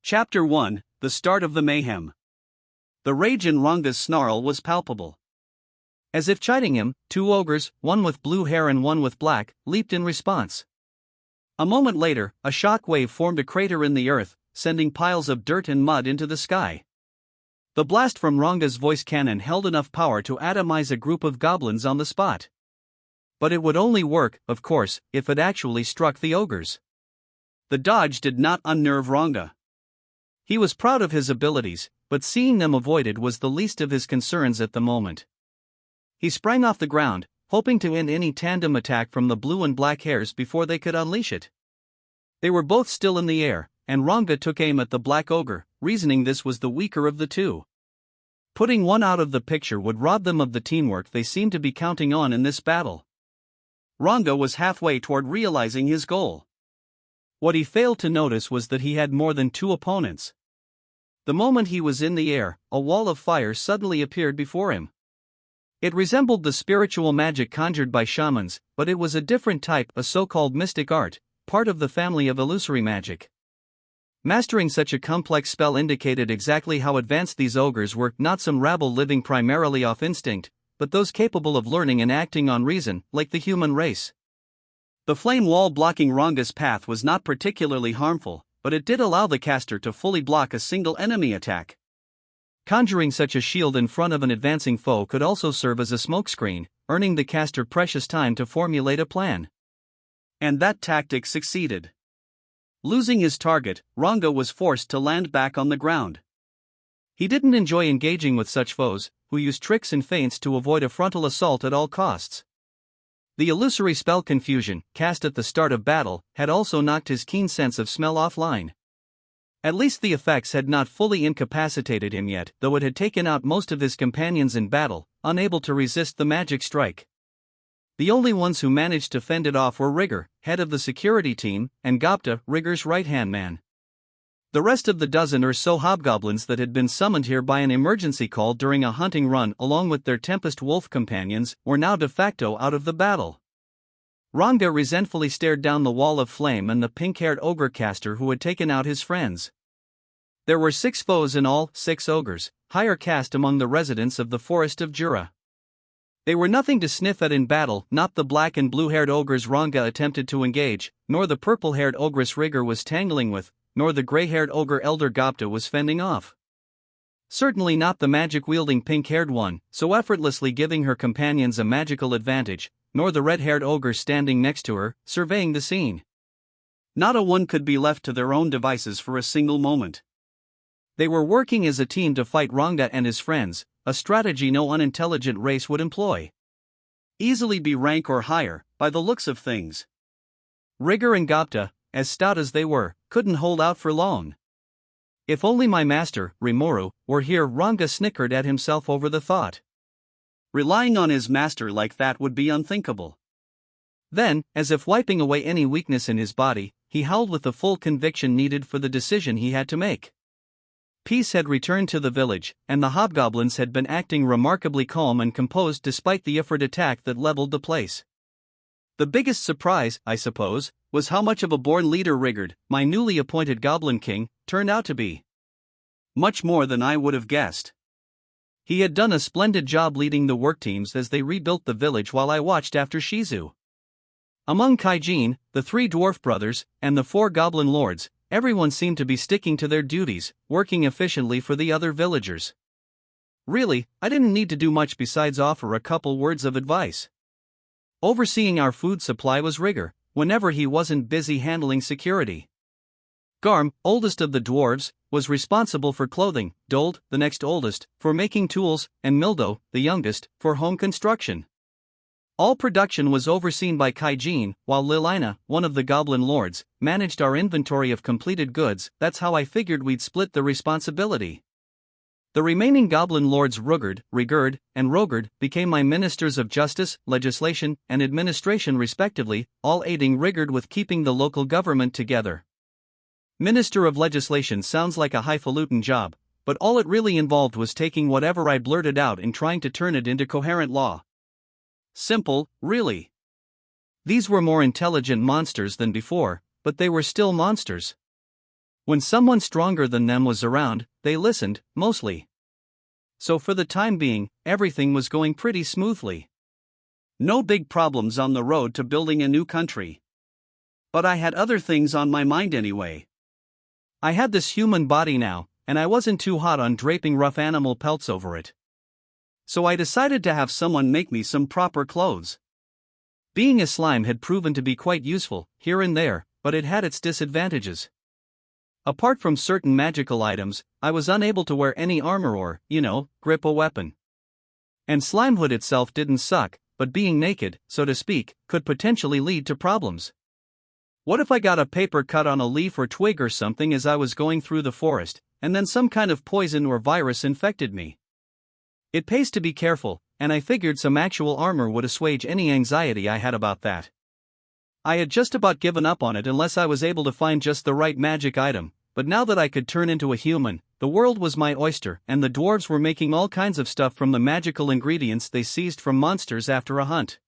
Chapter 1: The Start of the Mayhem. The rage in Ranga's snarl was palpable. As if chiding him, two ogres, one with blue hair and one with black, leaped in response. A moment later, a shock wave formed a crater in the earth, sending piles of dirt and mud into the sky. The blast from Ranga's voice cannon held enough power to atomize a group of goblins on the spot. But it would only work, of course, if it actually struck the ogres. The dodge did not unnerve Ranga. He was proud of his abilities, but seeing them avoided was the least of his concerns at the moment. He sprang off the ground, hoping to end any tandem attack from the blue and black hairs before they could unleash it. They were both still in the air, and Ranga took aim at the black ogre, reasoning this was the weaker of the two. Putting one out of the picture would rob them of the teamwork they seemed to be counting on in this battle. Ranga was halfway toward realizing his goal. What he failed to notice was that he had more than two opponents. The moment he was in the air, a wall of fire suddenly appeared before him. It resembled the spiritual magic conjured by shamans, but it was a different type, a so-called mystic art, part of the family of illusory magic. Mastering such a complex spell indicated exactly how advanced these ogres were, not some rabble living primarily off instinct, but those capable of learning and acting on reason, like the human race. The flame wall blocking Ranga's path was not particularly harmful, but it did allow the caster to fully block a single enemy attack. Conjuring such a shield in front of an advancing foe could also serve as a smokescreen, earning the caster precious time to formulate a plan. And that tactic succeeded. Losing his target, Ranga was forced to land back on the ground. He didn't enjoy engaging with such foes, who used tricks and feints to avoid a frontal assault at all costs. The illusory spell Confusion, cast at the start of battle, had also knocked his keen sense of smell offline. At least the effects had not fully incapacitated him yet, though it had taken out most of his companions in battle, unable to resist the magic strike. The only ones who managed to fend it off were Rigger, head of the security team, and Datta, Rigger's right-hand man. The rest of the dozen or so hobgoblins that had been summoned here by an emergency call during a hunting run along with their Tempest wolf companions were now de facto out of the battle. Ranga resentfully stared down the wall of flame and the pink-haired ogre caster who had taken out his friends. There were 6 foes in all, 6 ogres, higher caste among the residents of the forest of Jura. They were nothing to sniff at in battle, not the black and blue-haired ogres Ranga attempted to engage, nor the purple-haired ogress Rigger was tangling with, nor the grey-haired ogre elder Datta was fending off. Certainly not the magic-wielding pink-haired one, so effortlessly giving her companions a magical advantage, nor the red-haired ogre standing next to her, surveying the scene. Not a one could be left to their own devices for a single moment. They were working as a team to fight Ranga and his friends, a strategy no unintelligent race would employ. Easily be rank or higher, by the looks of things. Rigger and Datta, as stout as they were, couldn't hold out for long. If only my master, Rimuru, were here. Ranga snickered at himself over the thought. Relying on his master like that would be unthinkable. Then, as if wiping away any weakness in his body, he howled with the full conviction needed for the decision he had to make. Peace had returned to the village, and the hobgoblins had been acting remarkably calm and composed despite the Ifrit attack that leveled the place. The biggest surprise, I suppose, was how much of a born leader Rigger, my newly appointed Goblin King, turned out to be. Much more than I would have guessed. He had done a splendid job leading the work teams as they rebuilt the village while I watched after Shizu. Among Kaijin, the 3 dwarf brothers, and the 4 goblin lords, everyone seemed to be sticking to their duties, working efficiently for the other villagers. Really, I didn't need to do much besides offer a couple words of advice. Overseeing our food supply was Rigger, whenever he wasn't busy handling security. Garm, oldest of the dwarves, was responsible for clothing, Dold, the next oldest, for making tools, and Mildo, the youngest, for home construction. All production was overseen by Kaijin, while Lilina, one of the goblin lords, managed our inventory of completed goods. That's how I figured we'd split the responsibility. The remaining goblin lords Rigurd, and Rogard became my ministers of justice, legislation, and administration respectively, all aiding Rigurd with keeping the local government together. Minister of legislation sounds like a highfalutin job, but all it really involved was taking whatever I blurted out and trying to turn it into coherent law. Simple, really. These were more intelligent monsters than before, but they were still monsters. When someone stronger than them was around, they listened, mostly. So for the time being, everything was going pretty smoothly. No big problems on the road to building a new country. But I had other things on my mind anyway. I had this human body now, and I wasn't too hot on draping rough animal pelts over it. So I decided to have someone make me some proper clothes. Being a slime had proven to be quite useful, here and there, but it had its disadvantages. Apart from certain magical items, I was unable to wear any armor or, grip a weapon. And slimehood itself didn't suck, but being naked, so to speak, could potentially lead to problems. What if I got a paper cut on a leaf or twig or something as I was going through the forest, and then some kind of poison or virus infected me? It pays to be careful, and I figured some actual armor would assuage any anxiety I had about that. I had just about given up on it unless I was able to find just the right magic item, but now that I could turn into a human, the world was my oyster, and the dwarves were making all kinds of stuff from the magical ingredients they seized from monsters after a hunt.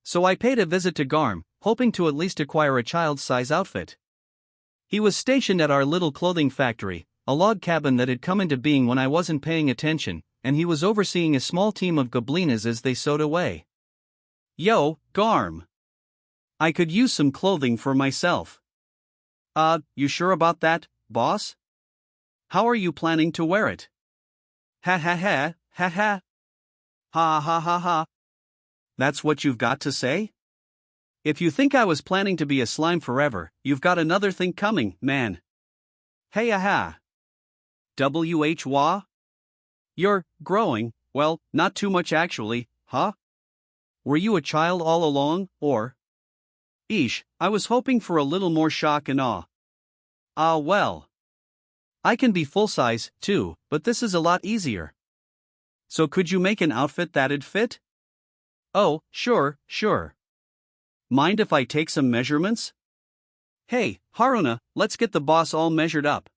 So I paid a visit to Garm, hoping to at least acquire a child's-size outfit. He was stationed at our little clothing factory, a log cabin that had come into being when I wasn't paying attention, and he was overseeing a small team of goblinas as they sewed away. Yo, Garm. I could use some clothing for myself. You sure about that, boss? How are you planning to wear it? Ha ha ha, ha ha. Ha ha ha ha. That's what you've got to say? If you think I was planning to be a slime forever, you've got another thing coming, man. Hey aha. Wah? You're growing, well, not too much actually, huh? Were you a child all along, or? Eesh, I was hoping for a little more shock and awe. Well. I can be full-size, too, but this is a lot easier. So could you make an outfit that'd fit? Oh, sure. Mind if I take some measurements? Hey, Haruna, let's get the boss all measured up.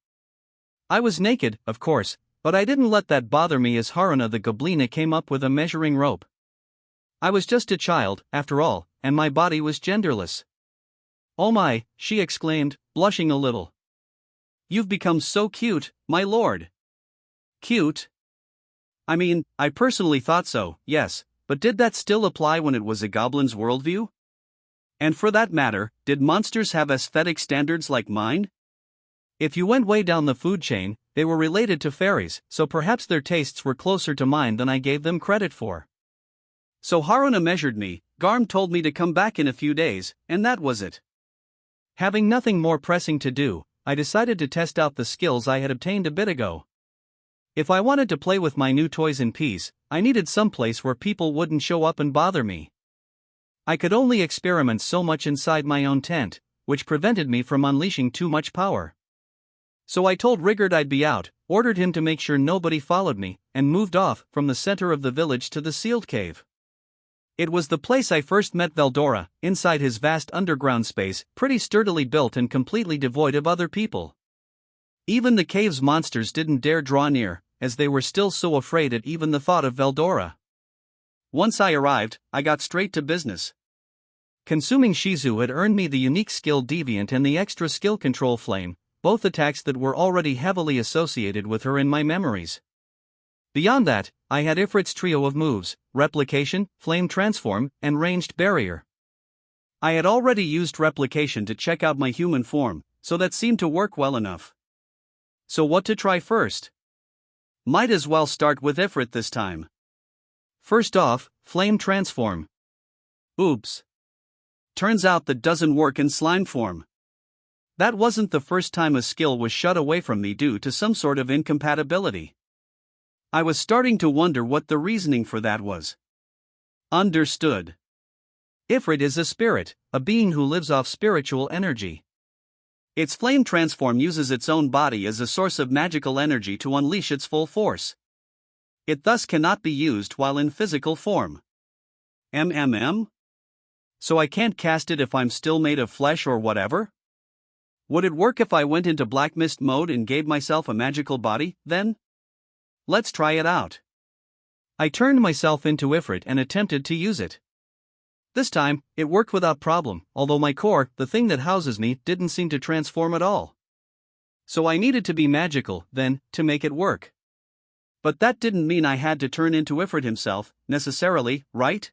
I was naked, of course, but I didn't let that bother me as Haruna the goblina came up with a measuring rope. I was just a child, after all, and my body was genderless. Oh my, she exclaimed, blushing a little. You've become so cute, my lord. Cute? I mean, I personally thought so, yes, but did that still apply when it was a goblin's worldview? And for that matter, did monsters have aesthetic standards like mine? If you went way down the food chain, they were related to fairies, so perhaps their tastes were closer to mine than I gave them credit for. So Haruna measured me, Garm told me to come back in a few days, and that was it. Having nothing more pressing to do, I decided to test out the skills I had obtained a bit ago. If I wanted to play with my new toys in peace, I needed some place where people wouldn't show up and bother me. I could only experiment so much inside my own tent, which prevented me from unleashing too much power. So I told Rigard I'd be out, ordered him to make sure nobody followed me, and moved off from the center of the village to the sealed cave. It was the place I first met Veldora, inside his vast underground space, pretty sturdily built and completely devoid of other people. Even the cave's monsters didn't dare draw near, as they were still so afraid at even the thought of Veldora. Once I arrived, I got straight to business. Consuming Shizu had earned me the unique skill Deviant and the extra skill Control Flame, both attacks that were already heavily associated with her in my memories. Beyond that, I had Ifrit's trio of moves, Replication, Flame Transform, and Ranged Barrier. I had already used Replication to check out my human form, so that seemed to work well enough. So what to try first? Might as well start with Ifrit this time. First off, Flame Transform. Oops. Turns out that doesn't work in slime form. That wasn't the first time a skill was shut away from me due to some sort of incompatibility. I was starting to wonder what the reasoning for that was. Understood. Ifrit is a spirit, a being who lives off spiritual energy. Its flame transform uses its own body as a source of magical energy to unleash its full force. It thus cannot be used while in physical form. So I can't cast it if I'm still made of flesh or whatever? Would it work if I went into Black Mist mode and gave myself a magical body, then? Let's try it out. I turned myself into Ifrit and attempted to use it. This time, it worked without problem, although my core, the thing that houses me, didn't seem to transform at all. So I needed to be magical, then, to make it work. But that didn't mean I had to turn into Ifrit himself, necessarily, right?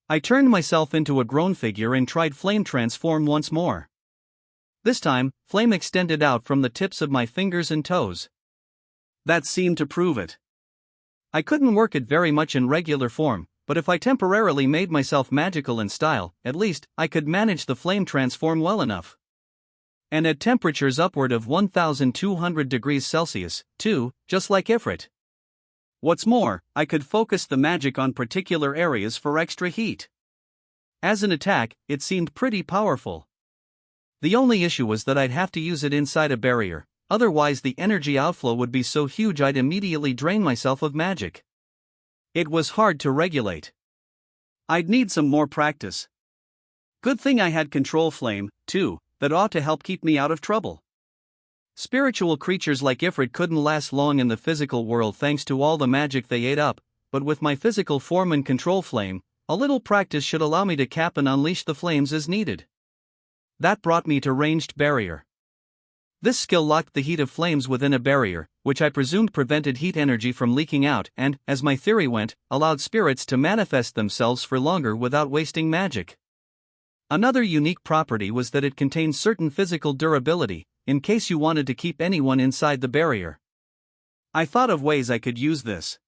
I turned myself into a grown figure and tried flame transform once more. This time, flame extended out from the tips of my fingers and toes. That seemed to prove it. I couldn't work it very much in regular form, but if I temporarily made myself magical in style, at least, I could manage the flame transform well enough. And at temperatures upward of 1200 degrees Celsius, too, just like Ifrit. What's more, I could focus the magic on particular areas for extra heat. As an attack, it seemed pretty powerful. The only issue was that I'd have to use it inside a barrier, otherwise the energy outflow would be so huge I'd immediately drain myself of magic. It was hard to regulate. I'd need some more practice. Good thing I had control flame, too, that ought to help keep me out of trouble. Spiritual creatures like Ifrit couldn't last long in the physical world thanks to all the magic they ate up, but with my physical form and control flame, a little practice should allow me to cap and unleash the flames as needed. That brought me to ranged barrier. This skill locked the heat of flames within a barrier, which I presumed prevented heat energy from leaking out and, as my theory went, allowed spirits to manifest themselves for longer without wasting magic. Another unique property was that it contained certain physical durability, in case you wanted to keep anyone inside the barrier. I thought of ways I could use this.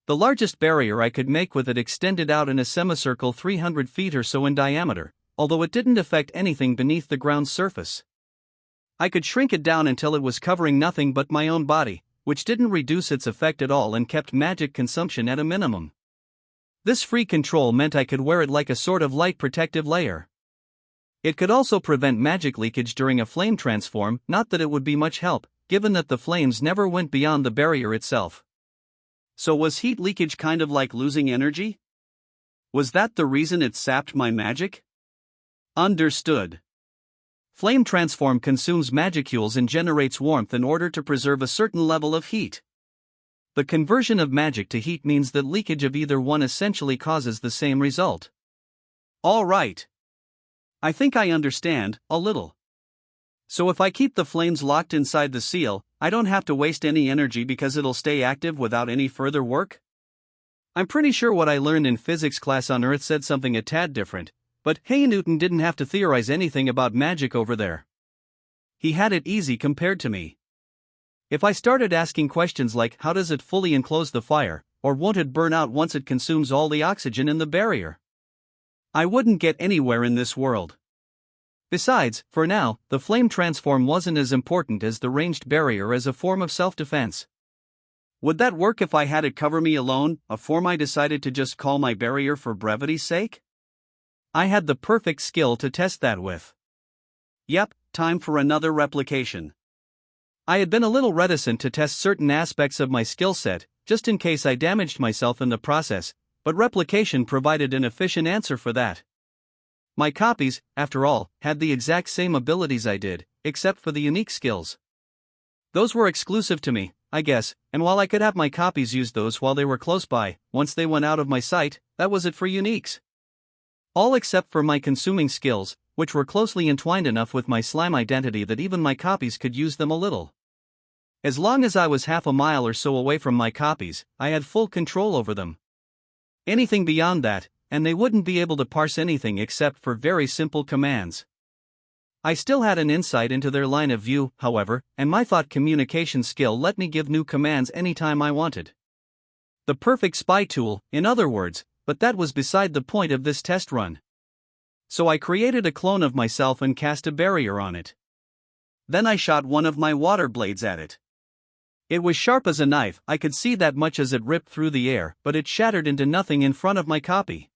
The largest barrier I could make with it extended out in a semicircle 300 feet or so in diameter, although it didn't affect anything beneath the ground's surface. I could shrink it down until it was covering nothing but my own body, which didn't reduce its effect at all and kept magic consumption at a minimum. This free control meant I could wear it like a sort of light protective layer. It could also prevent magic leakage during a flame transform, not that it would be much help, given that the flames never went beyond the barrier itself. So was heat leakage kind of like losing energy? Was that the reason it sapped my magic? Understood. Flame transform consumes magicules and generates warmth in order to preserve a certain level of heat. The conversion of magic to heat means that leakage of either one essentially causes the same result. All right. I think I understand, a little. So if I keep the flames locked inside the seal, I don't have to waste any energy because it'll stay active without any further work? I'm pretty sure what I learned in physics class on Earth said something a tad different, but hey, Newton didn't have to theorize anything about magic over there. He had it easy compared to me. If I started asking questions like how does it fully enclose the fire, or won't it burn out once it consumes all the oxygen in the barrier, I wouldn't get anywhere in this world. Besides, for now, the flame transform wasn't as important as the ranged barrier as a form of self-defense. Would that work if I had it cover me alone, a form I decided to just call my barrier for brevity's sake? I had the perfect skill to test that with. Yep, time for another replication. I had been a little reticent to test certain aspects of my skill set, just in case I damaged myself in the process, but replication provided an efficient answer for that. My copies, after all, had the exact same abilities I did, except for the unique skills. Those were exclusive to me, I guess, and while I could have my copies use those while they were close by, once they went out of my sight, that was it for uniques. All except for my consuming skills, which were closely entwined enough with my slime identity that even my copies could use them a little. As long as I was half a mile or so away from my copies, I had full control over them. Anything beyond that, and they wouldn't be able to parse anything except for very simple commands. I still had an insight into their line of view, however, and my thought communication skill let me give new commands anytime I wanted. The perfect spy tool, in other words, but that was beside the point of this test run. So I created a clone of myself and cast a barrier on it. Then I shot one of my water blades at it. It was sharp as a knife, I could see that much as it ripped through the air, but it shattered into nothing in front of my copy.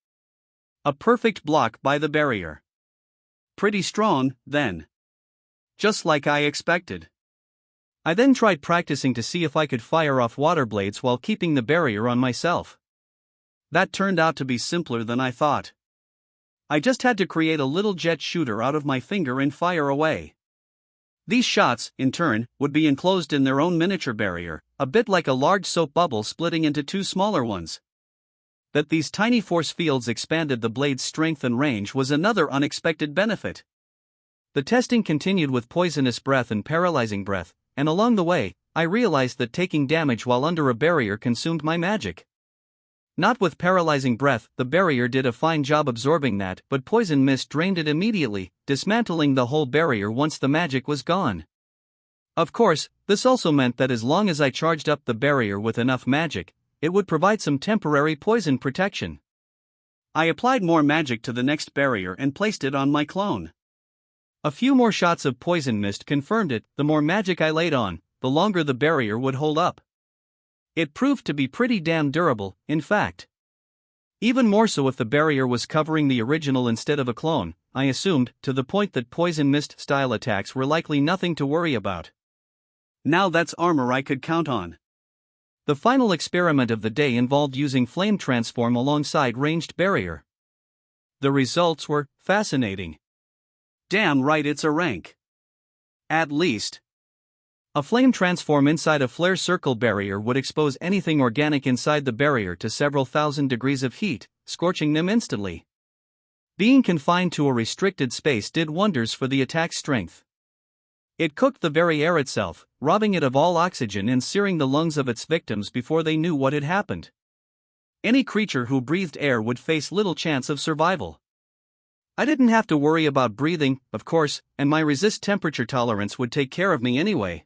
A perfect block by the barrier. Pretty strong, then. Just like I expected. I then tried practicing to see if I could fire off water blades while keeping the barrier on myself. That turned out to be simpler than I thought. I just had to create a little jet shooter out of my finger and fire away. These shots, in turn, would be enclosed in their own miniature barrier, a bit like a large soap bubble splitting into two smaller ones. That these tiny force fields expanded the blade's strength and range was another unexpected benefit. The testing continued with poisonous breath and paralyzing breath, and along the way, I realized that taking damage while under a barrier consumed my magic. Not with paralyzing breath, the barrier did a fine job absorbing that, but poison mist drained it immediately, dismantling the whole barrier once the magic was gone. Of course, this also meant that as long as I charged up the barrier with enough magic, it would provide some temporary poison protection. I applied more magic to the next barrier and placed it on my clone. A few more shots of poison mist confirmed it. The more magic I laid on, the longer the barrier would hold up. It proved to be pretty damn durable, in fact. Even more so if the barrier was covering the original instead of a clone, I assumed, to the point that poison mist style attacks were likely nothing to worry about. Now that's armor I could count on. The final experiment of the day involved using flame transform alongside ranged barrier. The results were fascinating. Damn right it's a rank. At least. A flame transform inside a flare circle barrier would expose anything organic inside the barrier to several thousand degrees of heat, scorching them instantly. Being confined to a restricted space did wonders for the attack's strength. It cooked the very air itself, robbing it of all oxygen and searing the lungs of its victims before they knew what had happened. Any creature who breathed air would face little chance of survival. I didn't have to worry about breathing, of course, and my resist temperature tolerance would take care of me anyway.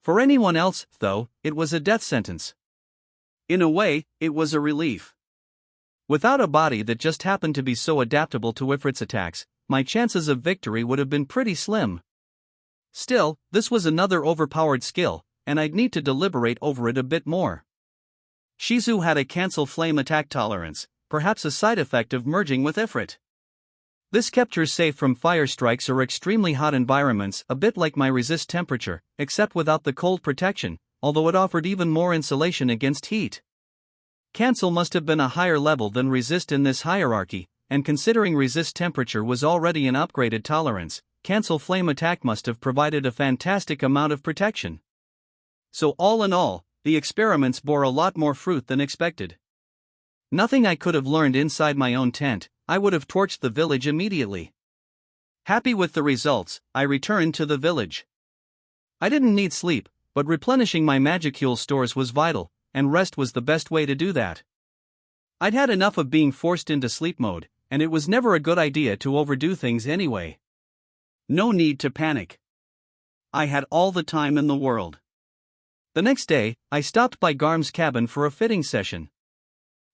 For anyone else, though, it was a death sentence. In a way, it was a relief. Without a body that just happened to be so adaptable to Ifrit's attacks, my chances of victory would have been pretty slim. Still, this was another overpowered skill, and I'd need to deliberate over it a bit more. Shizu had a cancel flame attack tolerance, perhaps a side effect of merging with Ifrit. This kept her safe from fire strikes or extremely hot environments, a bit like my resist temperature, except without the cold protection, although it offered even more insulation against heat. Cancel must have been a higher level than resist in this hierarchy, and considering resist temperature was already an upgraded tolerance, cancel flame attack must have provided a fantastic amount of protection. So all in all, the experiments bore a lot more fruit than expected. Nothing I could have learned inside my own tent, I would have torched the village immediately. Happy with the results, I returned to the village. I didn't need sleep, but replenishing my magicule stores was vital, and rest was the best way to do that. I'd had enough of being forced into sleep mode, and it was never a good idea to overdo things anyway. No need to panic. I had all the time in the world. The next day, I stopped by Garm's cabin for a fitting session.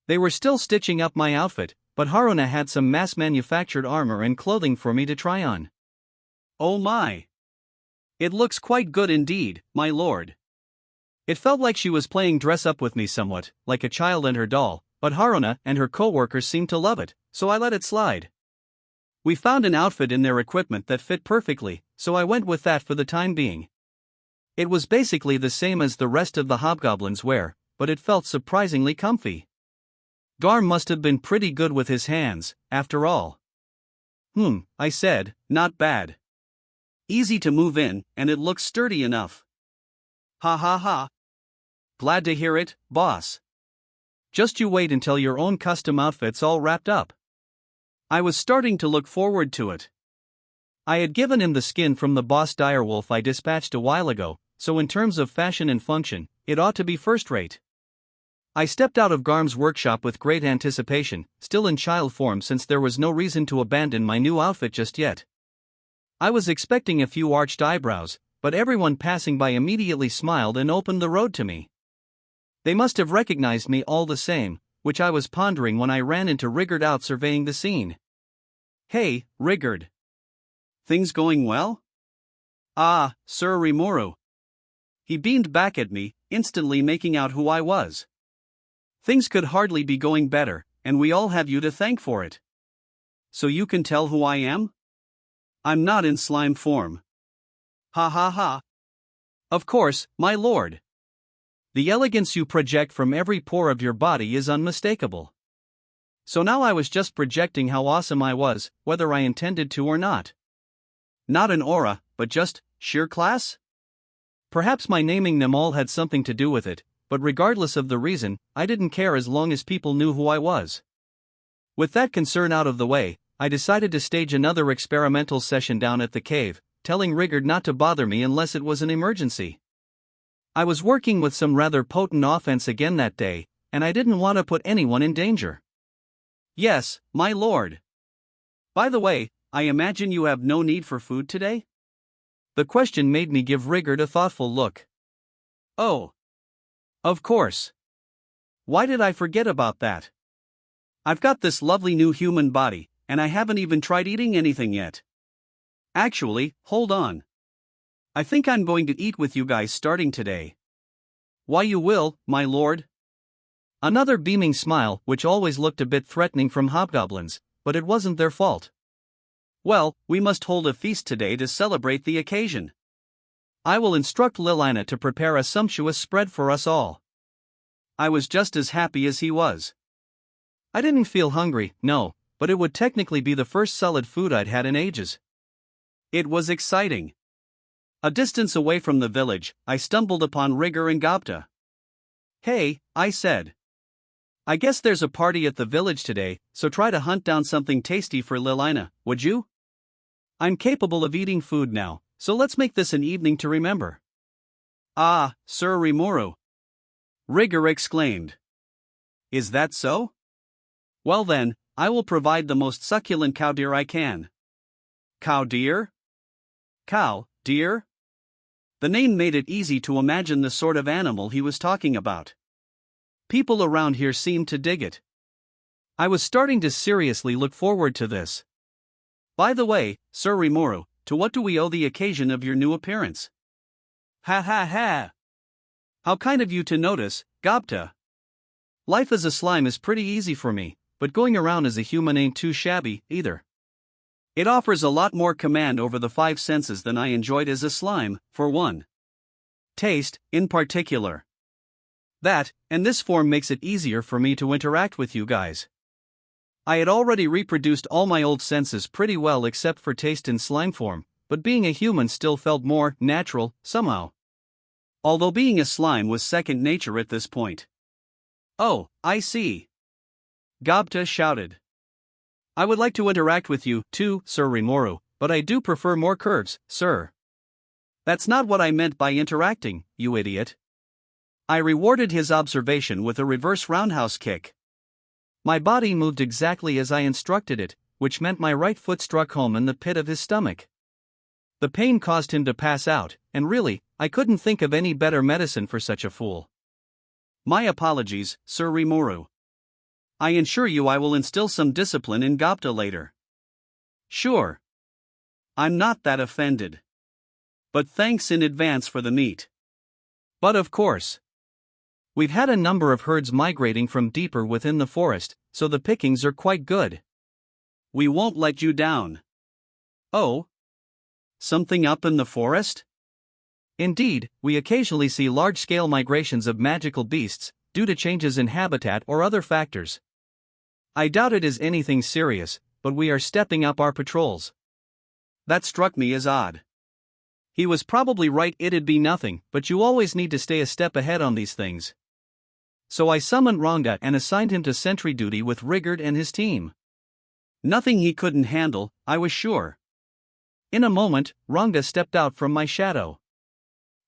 They were still stitching up my outfit, but Haruna had some mass-manufactured armor and clothing for me to try on. Oh my! It looks quite good indeed, my lord. It felt like she was playing dress-up with me somewhat, like a child and her doll, but Haruna and her co-workers seemed to love it, so I let it slide. We found an outfit in their equipment that fit perfectly, so I went with that for the time being. It was basically the same as the rest of the hobgoblins wear, but it felt surprisingly comfy. Garm must have been pretty good with his hands, after all. I said, not bad. Easy to move in, and it looks sturdy enough. Ha ha ha. Glad to hear it, boss. Just you wait until your own custom outfit's all wrapped up. I was starting to look forward to it. I had given him the skin from the boss direwolf I dispatched a while ago, so in terms of fashion and function, it ought to be first-rate. I stepped out of Garm's workshop with great anticipation, still in child form since there was no reason to abandon my new outfit just yet. I was expecting a few arched eyebrows, but everyone passing by immediately smiled and opened the road to me. They must have recognized me all the same, which I was pondering when I ran into Rigard out surveying the scene. Hey, Rigard. Things going well? Ah, Sir Rimuru. He beamed back at me, instantly making out who I was. Things could hardly be going better, and we all have you to thank for it. So you can tell who I am? I'm not in slime form. Ha ha ha. Of course, my lord. The elegance you project from every pore of your body is unmistakable. So now I was just projecting how awesome I was, whether I intended to or not. Not an aura, but just sheer class? Perhaps my naming them all had something to do with it, but regardless of the reason, I didn't care as long as people knew who I was. With that concern out of the way, I decided to stage another experimental session down at the cave, telling Rigard not to bother me unless it was an emergency. I was working with some rather potent offense again that day, and I didn't want to put anyone in danger. Yes, my lord. By the way, I imagine you have no need for food today? The question made me give Rigard a thoughtful look. Oh. Of course. Why did I forget about that? I've got this lovely new human body, and I haven't even tried eating anything yet. Actually, hold on. I think I'm going to eat with you guys starting today. Why you will, my lord? Another beaming smile, which always looked a bit threatening from hobgoblins, but it wasn't their fault. Well, we must hold a feast today to celebrate the occasion. I will instruct Lilina to prepare a sumptuous spread for us all. I was just as happy as he was. I didn't feel hungry, no, but it would technically be the first solid food I'd had in ages. It was exciting. A distance away from the village, I stumbled upon Rigor and Datta. Hey, I said. I guess there's a party at the village today, so try to hunt down something tasty for Lilina, would you? I'm capable of eating food now, so let's make this an evening to remember. Ah, Sir Rimuru! Rigor exclaimed. Is that so? Well then, I will provide the most succulent cow deer I can. Cow deer? Cow, deer? The name made it easy to imagine the sort of animal he was talking about. People around here seemed to dig it. I was starting to seriously look forward to this. By the way, Sir Rimuru, to what do we owe the occasion of your new appearance? Ha ha ha! How kind of you to notice, Datta. Life as a slime is pretty easy for me, but going around as a human ain't too shabby, either. It offers a lot more command over the five senses than I enjoyed as a slime, for one. Taste, in particular. That, and this form makes it easier for me to interact with you guys. I had already reproduced all my old senses pretty well except for taste in slime form, but being a human still felt more natural, somehow. Although being a slime was second nature at this point. Oh, I see. Datta shouted. I would like to interact with you, too, Sir Rimuru, but I do prefer more curves, sir. That's not what I meant by interacting, you idiot. I rewarded his observation with a reverse roundhouse kick. My body moved exactly as I instructed it, which meant my right foot struck home in the pit of his stomach. The pain caused him to pass out, and really, I couldn't think of any better medicine for such a fool. My apologies, Sir Rimuru. I assure you I will instill some discipline in Datta later. Sure. I'm not that offended. But thanks in advance for the meat. But of course. We've had a number of herds migrating from deeper within the forest, so the pickings are quite good. We won't let you down. Oh? Something up in the forest? Indeed, we occasionally see large-scale migrations of magical beasts, due to changes in habitat or other factors. I doubt it is anything serious, but we are stepping up our patrols. That struck me as odd. He was probably right, it'd be nothing, but you always need to stay a step ahead on these things. So I summoned Ranga and assigned him to sentry duty with Rigard and his team. Nothing he couldn't handle, I was sure. In a moment, Ranga stepped out from my shadow.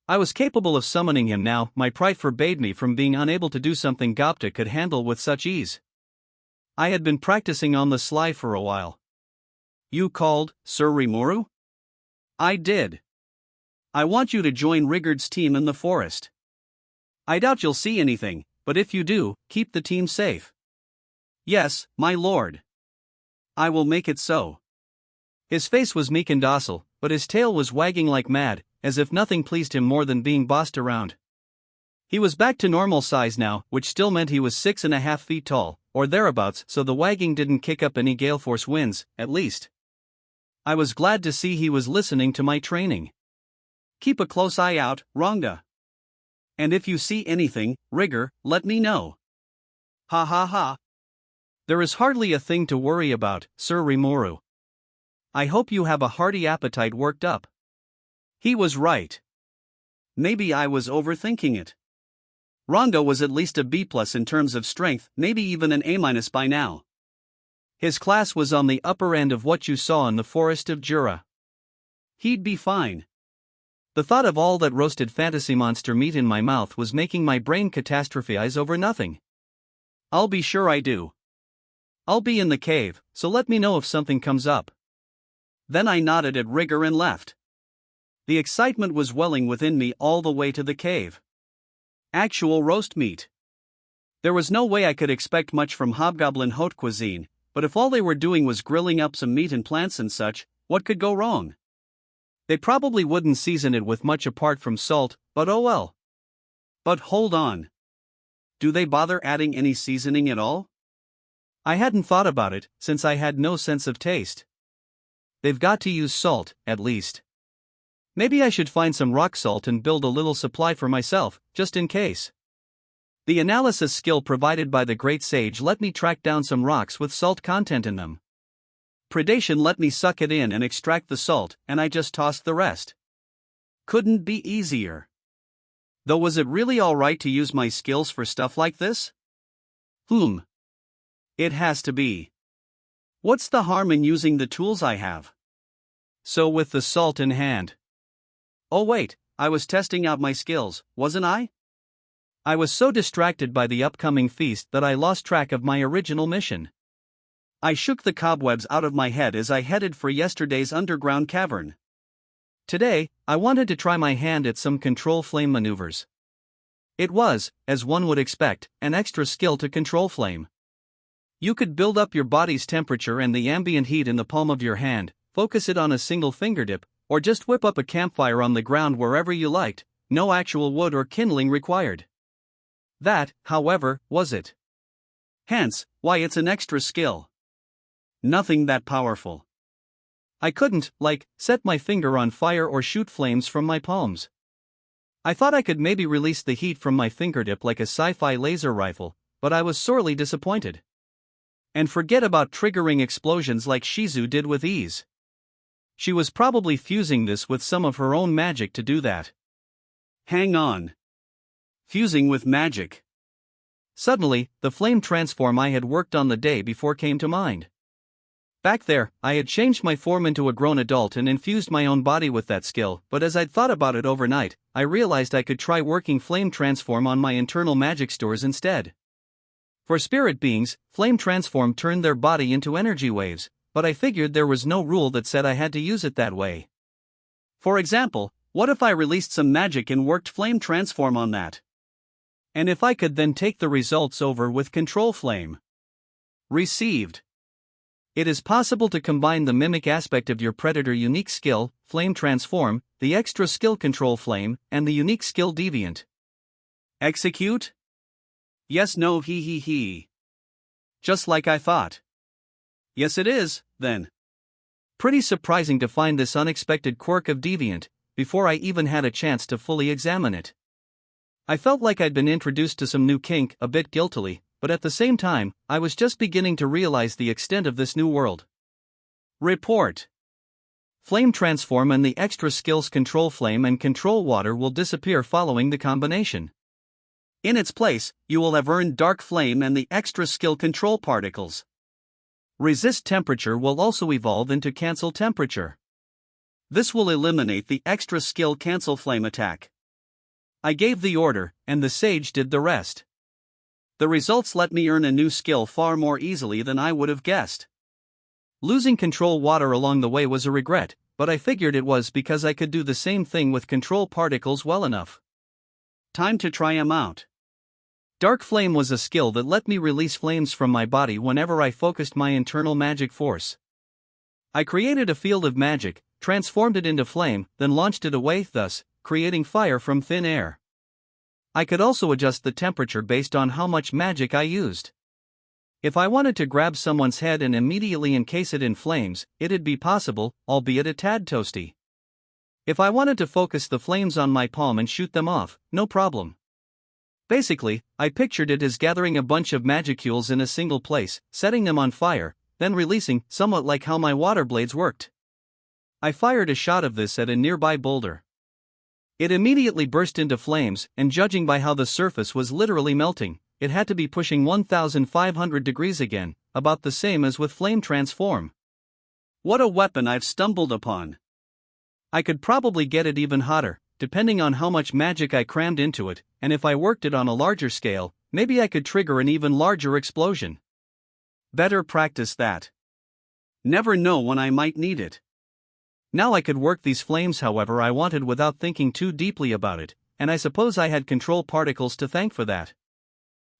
I was capable of summoning him now, my pride forbade me from being unable to do something Datta could handle with such ease. I had been practicing on the sly for a while. You called, Sir Rimuru? I did. I want you to join Rigard's team in the forest. I doubt you'll see anything, but if you do, keep the team safe. Yes, my lord. I will make it so. His face was meek and docile, but his tail was wagging like mad, as if nothing pleased him more than being bossed around. He was back to normal size now, which still meant he was 6.5 feet tall, or thereabouts, so the wagging didn't kick up any gale force winds, at least. I was glad to see he was listening to my training. Keep a close eye out, Ranga. And if you see anything, Rigor, let me know. Ha ha ha. There is hardly a thing to worry about, Sir Rimuru. I hope you have a hearty appetite worked up. He was right. Maybe I was overthinking it. Ranga was at least a B+ in terms of strength, maybe even an A- by now. His class was on the upper end of what you saw in the forest of Jura. He'd be fine. The thought of all that roasted fantasy monster meat in my mouth was making my brain catastrophize over nothing. I'll be sure I do. I'll be in the cave, so let me know if something comes up. Then I nodded at Rigor and left. The excitement was welling within me all the way to the cave. Actual roast meat. There was no way I could expect much from Hobgoblin haute cuisine, but if all they were doing was grilling up some meat and plants and such, what could go wrong? They probably wouldn't season it with much apart from salt, but oh well. But hold on. Do they bother adding any seasoning at all? I hadn't thought about it, since I had no sense of taste. They've got to use salt, at least. Maybe I should find some rock salt and build a little supply for myself, just in case. The analysis skill provided by the Great Sage let me track down some rocks with salt content in them. Predation let me suck it in and extract the salt, and I just tossed the rest. Couldn't be easier. Though, was it really alright to use my skills for stuff like this? It has to be. What's the harm in using the tools I have? So, with the salt in hand. Oh wait, I was testing out my skills, wasn't I? I was so distracted by the upcoming feast that I lost track of my original mission. I shook the cobwebs out of my head as I headed for yesterday's underground cavern. Today, I wanted to try my hand at some control flame maneuvers. It was, as one would expect, an extra skill to control flame. You could build up your body's temperature and the ambient heat in the palm of your hand, focus it on a single fingertip, or just whip up a campfire on the ground wherever you liked, no actual wood or kindling required. That, however, was it. Hence, why it's an extra skill. Nothing that powerful. I couldn't, set my finger on fire or shoot flames from my palms. I thought I could maybe release the heat from my fingertip like a sci-fi laser rifle, but I was sorely disappointed. And forget about triggering explosions like Shizu did with ease. She was probably fusing this with some of her own magic to do that. Hang on. Fusing with magic. Suddenly, the flame transform I had worked on the day before came to mind. Back there, I had changed my form into a grown adult and infused my own body with that skill, but as I'd thought about it overnight, I realized I could try working flame transform on my internal magic stores instead. For spirit beings, flame transform turned their body into energy waves, but I figured there was no rule that said I had to use it that way. For example, what if I released some magic and worked flame transform on that? And if I could then take the results over with control flame? Received. It is possible to combine the mimic aspect of your predator unique skill, flame transform, the extra skill control flame, and the unique skill deviant. Execute? Yes, no, he. Just like I thought. Yes, it is, then. Pretty surprising to find this unexpected quirk of deviant, before I even had a chance to fully examine it. I felt like I'd been introduced to some new kink a bit guiltily, but at the same time, I was just beginning to realize the extent of this new world. Report. Flame transform and the extra skills control flame and control water will disappear following the combination. In its place, you will have earned dark flame and the extra skill control particles. Resist temperature will also evolve into cancel temperature. This will eliminate the extra skill cancel flame attack. I gave the order, and the sage did the rest. The results let me earn a new skill far more easily than I would have guessed. Losing control water along the way was a regret, but I figured it was because I could do the same thing with control particles well enough. Time to try 'em out. Dark flame was a skill that let me release flames from my body whenever I focused my internal magic force. I created a field of magic, transformed it into flame, then launched it away, thus creating fire from thin air. I could also adjust the temperature based on how much magic I used. If I wanted to grab someone's head and immediately encase it in flames, it'd be possible, albeit a tad toasty. If I wanted to focus the flames on my palm and shoot them off, no problem. Basically, I pictured it as gathering a bunch of magicules in a single place, setting them on fire, then releasing, somewhat like how my water blades worked. I fired a shot of this at a nearby boulder. It immediately burst into flames, and judging by how the surface was literally melting, it had to be pushing 1,500 degrees again, about the same as with Flame Transform. What a weapon I've stumbled upon! I could probably get it even hotter, depending on how much magic I crammed into it, and if I worked it on a larger scale, maybe I could trigger an even larger explosion. Better practice that. Never know when I might need it. Now I could work these flames however I wanted without thinking too deeply about it, and I suppose I had control particles to thank for that.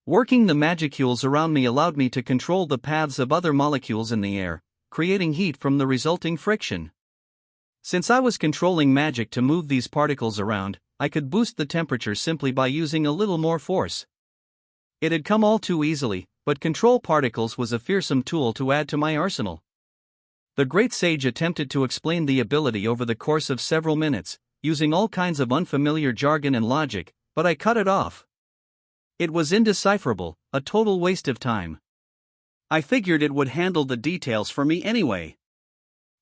Working the magicules around me allowed me to control the paths of other molecules in the air, creating heat from the resulting friction. Since I was controlling magic to move these particles around, I could boost the temperature simply by using a little more force. It had come all too easily, but control particles was a fearsome tool to add to my arsenal. The great sage attempted to explain the ability over the course of several minutes, using all kinds of unfamiliar jargon and logic, but I cut it off. It was indecipherable, a total waste of time. I figured it would handle the details for me anyway.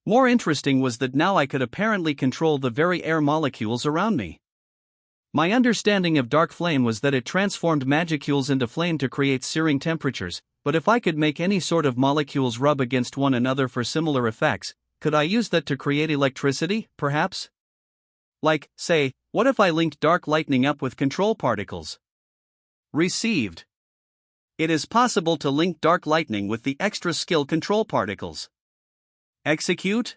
More interesting was that now I could apparently control the very air molecules around me. My understanding of dark flame was that it transformed magicules into flame to create searing temperatures, but if I could make any sort of molecules rub against one another for similar effects, could I use that to create electricity, perhaps? Like, say, what if I linked dark lightning up with control particles? Received. It is possible to link dark lightning with the extra skill control particles. Execute?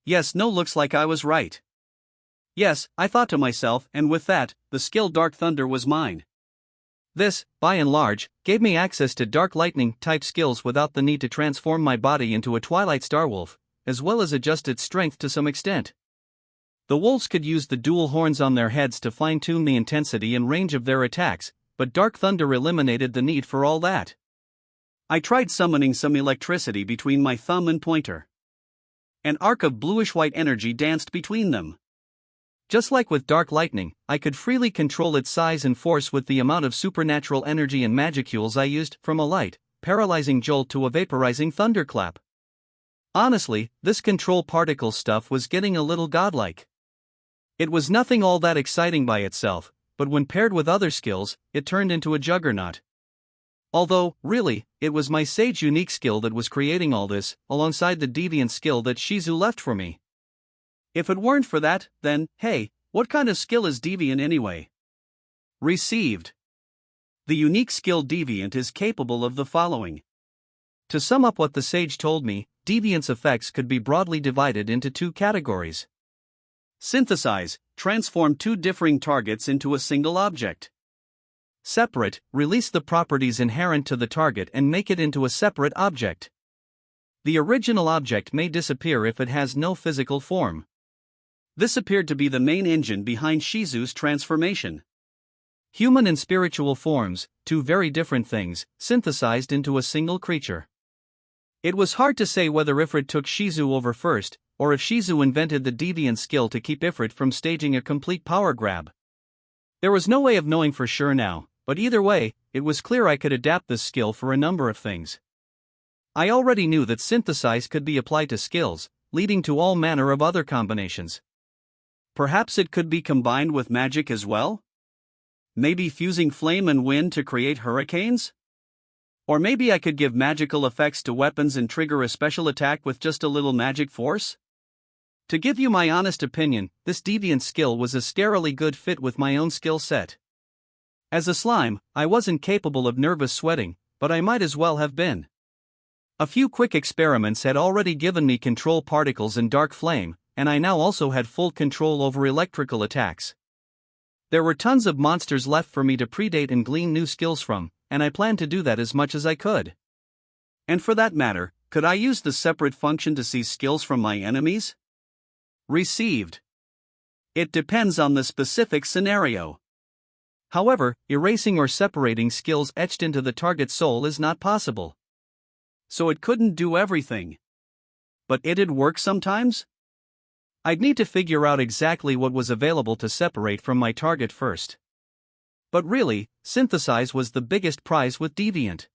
Yes, no, looks like I was right. Yes, I thought to myself, and with that, the skill Dark Thunder was mine. This, by and large, gave me access to dark lightning type skills without the need to transform my body into a Twilight Starwolf, as well as adjust its strength to some extent. The wolves could use the dual horns on their heads to fine-tune the intensity and range of their attacks, but Dark Thunder eliminated the need for all that. I tried summoning some electricity between my thumb and pointer. An arc of bluish-white energy danced between them. Just like with dark lightning, I could freely control its size and force with the amount of supernatural energy and magicules I used, from a light, paralyzing jolt to a vaporizing thunderclap. Honestly, this control particle stuff was getting a little godlike. It was nothing all that exciting by itself, but when paired with other skills, it turned into a juggernaut. Although, really, it was my sage unique skill that was creating all this, alongside the deviant skill that Shizu left for me. If it weren't for that, then, hey, what kind of skill is deviant anyway? Received. The unique skill deviant is capable of the following. To sum up what the sage told me, deviant's effects could be broadly divided into two categories. Synthesize, transform two differing targets into a single object. Separate, release the properties inherent to the target and make it into a separate object. The original object may disappear if it has no physical form. This appeared to be the main engine behind Shizu's transformation. Human and spiritual forms, two very different things, synthesized into a single creature. It was hard to say whether Ifrit took Shizu over first, or if Shizu invented the deviant skill to keep Ifrit from staging a complete power grab. There was no way of knowing for sure now, but either way, it was clear I could adapt this skill for a number of things. I already knew that synthesize could be applied to skills, leading to all manner of other combinations. Perhaps it could be combined with magic as well? Maybe fusing flame and wind to create hurricanes? Or maybe I could give magical effects to weapons and trigger a special attack with just a little magic force? To give you my honest opinion, this deviant skill was a scarily good fit with my own skill set. As a slime, I wasn't capable of nervous sweating, but I might as well have been. A few quick experiments had already given me control particles and dark flame, and I now also had full control over electrical attacks. There were tons of monsters left for me to predate and glean new skills from, and I planned to do that as much as I could. And for that matter, could I use the separate function to see skills from my enemies? Received. It depends on the specific scenario. However, erasing or separating skills etched into the target soul is not possible. So it couldn't do everything. But it'd work sometimes? I'd need to figure out exactly what was available to separate from my target first. But really, synthesize was the biggest prize with deviant.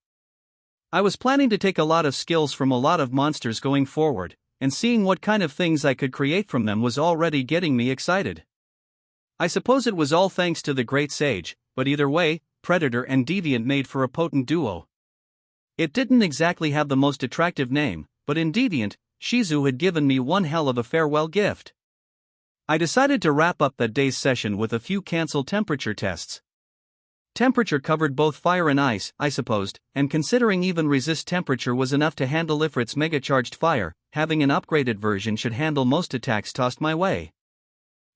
I was planning to take a lot of skills from a lot of monsters going forward, and seeing what kind of things I could create from them was already getting me excited. I suppose it was all thanks to the great sage, but either way, Predator and Deviant made for a potent duo. It didn't exactly have the most attractive name, but in Deviant, Shizu had given me one hell of a farewell gift. I decided to wrap up that day's session with a few cancel temperature tests. Temperature covered both fire and ice, I supposed, and considering even resist temperature was enough to handle Ifrit's mega-charged fire, having an upgraded version should handle most attacks tossed my way.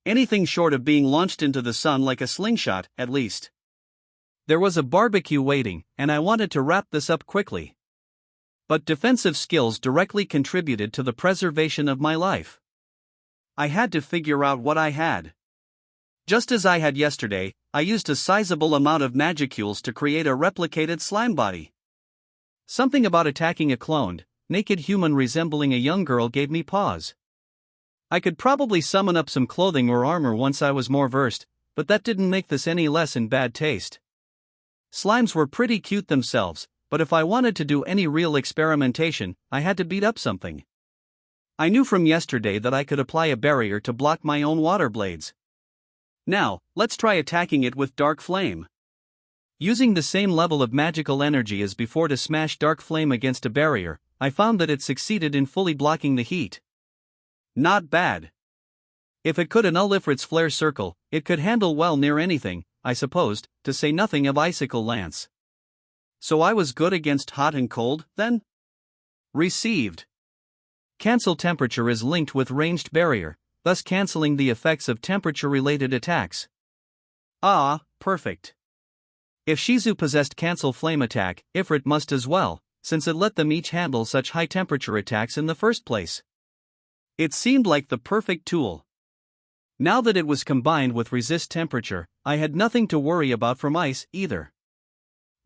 Anything short of being launched into the sun like a slingshot, at least. There was a barbecue waiting, and I wanted to wrap this up quickly. But defensive skills directly contributed to the preservation of my life. I had to figure out what I had. Just as I had yesterday, I used a sizable amount of magicules to create a replicated slime body. Something about attacking a cloned, naked human resembling a young girl gave me pause. I could probably summon up some clothing or armor once I was more versed, but that didn't make this any less in bad taste. Slimes were pretty cute themselves, but if I wanted to do any real experimentation, I had to beat up something. I knew from yesterday that I could apply a barrier to block my own water blades. Now, let's try attacking it with Dark Flame. Using the same level of magical energy as before to smash Dark Flame against a barrier, I found that it succeeded in fully blocking the heat. Not bad. If it could annul Ifrit's flare circle, it could handle well near anything, I supposed, to say nothing of Icicle Lance. So I was good against hot and cold, then? Received. Cancel temperature is linked with ranged barrier, thus cancelling the effects of temperature-related attacks. Ah, perfect. If Shizu possessed cancel flame attack, Ifrit must as well, since it let them each handle such high temperature attacks in the first place. It seemed like the perfect tool. Now that it was combined with resist temperature, I had nothing to worry about from ice either.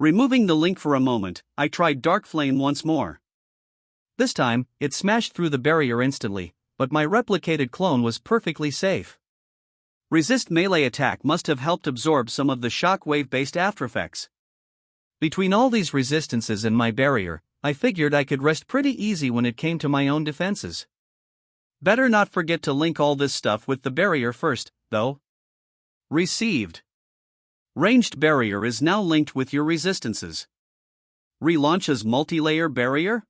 Removing the link for a moment, I tried Dark Flame once more. This time, it smashed through the barrier instantly, but my replicated clone was perfectly safe. Resist melee attack must have helped absorb some of the shockwave-based aftereffects. Between all these resistances and my barrier, I figured I could rest pretty easy when it came to my own defenses. Better not forget to link all this stuff with the barrier first, though. Received. Ranged barrier is now linked with your resistances. Relaunch as multi-layer barrier?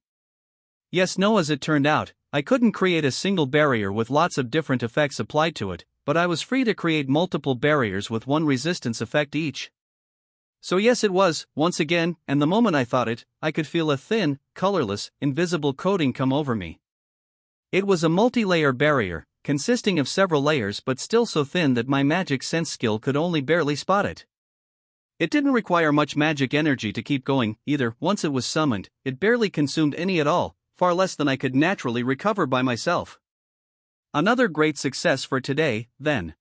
Yes, no, as it turned out, I couldn't create a single barrier with lots of different effects applied to it, but I was free to create multiple barriers with one resistance effect each. So yes, it was, once again, and the moment I thought it, I could feel a thin, colorless, invisible coating come over me. It was a multi-layer barrier, consisting of several layers but still so thin that my magic sense skill could only barely spot it. It didn't require much magic energy to keep going, either. Once it was summoned, it barely consumed any at all, far less than I could naturally recover by myself. Another great success for today, then.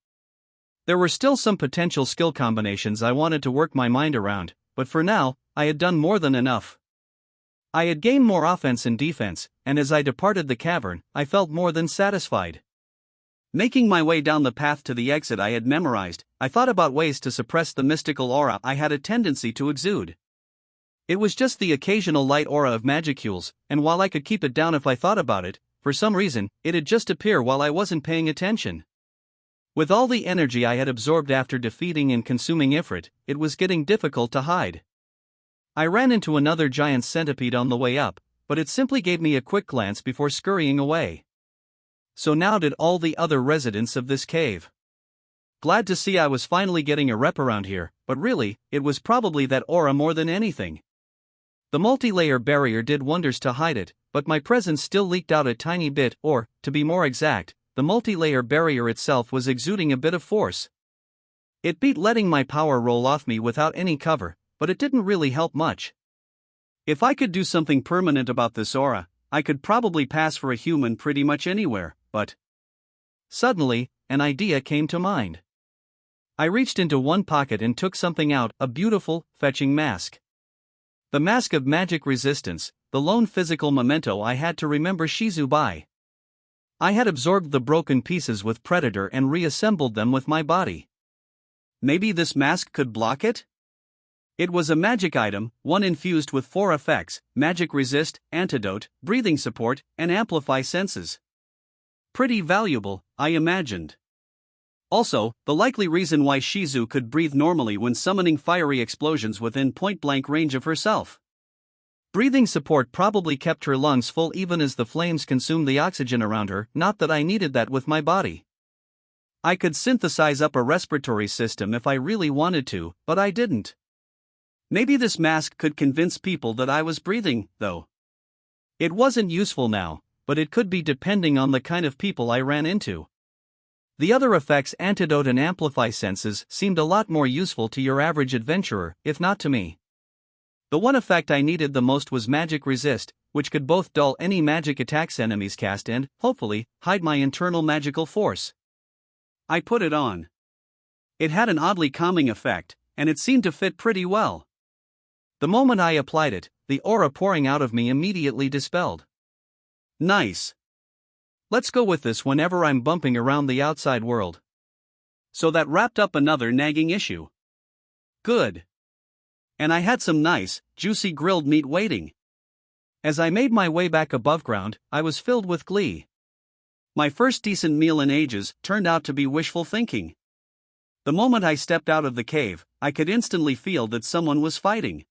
There were still some potential skill combinations I wanted to work my mind around, but for now, I had done more than enough. I had gained more offense and defense, and as I departed the cavern, I felt more than satisfied. Making my way down the path to the exit I had memorized, I thought about ways to suppress the mystical aura I had a tendency to exude. It was just the occasional light aura of magicules, and while I could keep it down if I thought about it, for some reason, it'd just appear while I wasn't paying attention. With all the energy I had absorbed after defeating and consuming Ifrit, it was getting difficult to hide. I ran into another giant centipede on the way up, but it simply gave me a quick glance before scurrying away. So now did all the other residents of this cave. Glad to see I was finally getting a rep around here, but really, it was probably that aura more than anything. The multi-layer barrier did wonders to hide it, but my presence still leaked out a tiny bit, or, to be more exact, the multi-layer barrier itself was exuding a bit of force. It beat letting my power roll off me without any cover, but it didn't really help much. If I could do something permanent about this aura, I could probably pass for a human pretty much anywhere, but... Suddenly, an idea came to mind. I reached into one pocket and took something out, a beautiful, fetching mask. The mask of magic resistance, the lone physical memento I had to remember Shizu by. I had absorbed the broken pieces with Predator and reassembled them with my body. Maybe this mask could block it? It was a magic item, one infused with 4 effects: magic resist, antidote, breathing support, and amplify senses. Pretty valuable, I imagined. Also, the likely reason why Shizu could breathe normally when summoning fiery explosions within point-blank range of herself. Breathing support probably kept her lungs full even as the flames consumed the oxygen around her, not that I needed that with my body. I could synthesize up a respiratory system if I really wanted to, but I didn't. Maybe this mask could convince people that I was breathing, though. It wasn't useful now, but it could be depending on the kind of people I ran into. The other effects antidote and amplify senses seemed a lot more useful to your average adventurer, if not to me. The one effect I needed the most was magic resist, which could both dull any magic attacks enemies cast and, hopefully, hide my internal magical force. I put it on. It had an oddly calming effect, and it seemed to fit pretty well. The moment I applied it, the aura pouring out of me immediately dispelled. Nice. Let's go with this whenever I'm bumping around the outside world. So that wrapped up another nagging issue. Good. And I had some nice, juicy grilled meat waiting. As I made my way back above ground, I was filled with glee. My first decent meal in ages turned out to be wishful thinking. The moment I stepped out of the cave, I could instantly feel that someone was fighting.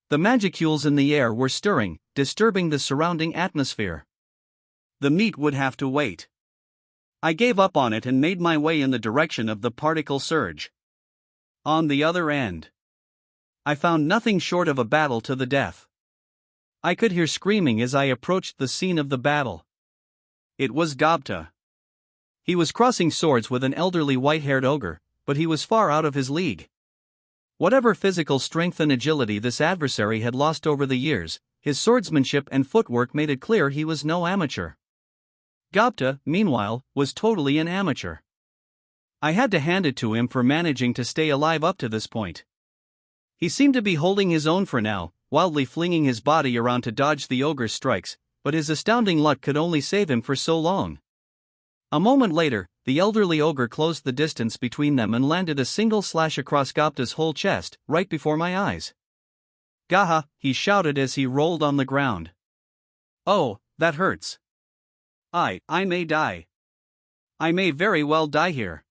The magicules in the air were stirring, disturbing the surrounding atmosphere. The meat would have to wait. I gave up on it and made my way in the direction of the particle surge. On the other end, I found nothing short of a battle to the death. I could hear screaming as I approached the scene of the battle. It was Datta. He was crossing swords with an elderly white-haired ogre, but he was far out of his league. Whatever physical strength and agility this adversary had lost over the years, his swordsmanship and footwork made it clear he was no amateur. Datta, meanwhile, was totally an amateur. I had to hand it to him for managing to stay alive up to this point. He seemed to be holding his own for now, wildly flinging his body around to dodge the ogre's strikes, but his astounding luck could only save him for so long. A moment later, the elderly ogre closed the distance between them and landed a single slash across Datta's whole chest, right before my eyes. "Gaha," he shouted as he rolled on the ground. "Oh, that hurts. I may die. I may very well die here."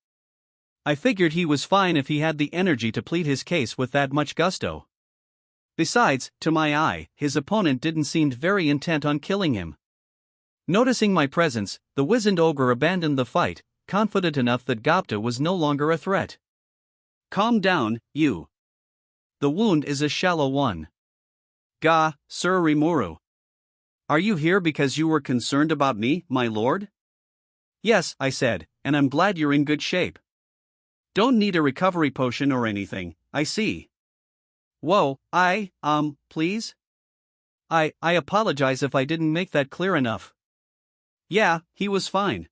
I figured he was fine if he had the energy to plead his case with that much gusto. Besides, to my eye, his opponent didn't seem very intent on killing him. Noticing my presence, the wizened ogre abandoned the fight, confident enough that Datta was no longer a threat. "Calm down, you. The wound is a shallow one. Sir Rimuru. Are you here because you were concerned about me, my lord?" "Yes," I said, "and I'm glad you're in good shape. Don't need a recovery potion or anything, I see." "Whoa, please?" I apologize if I didn't make that clear enough." Yeah, he was fine.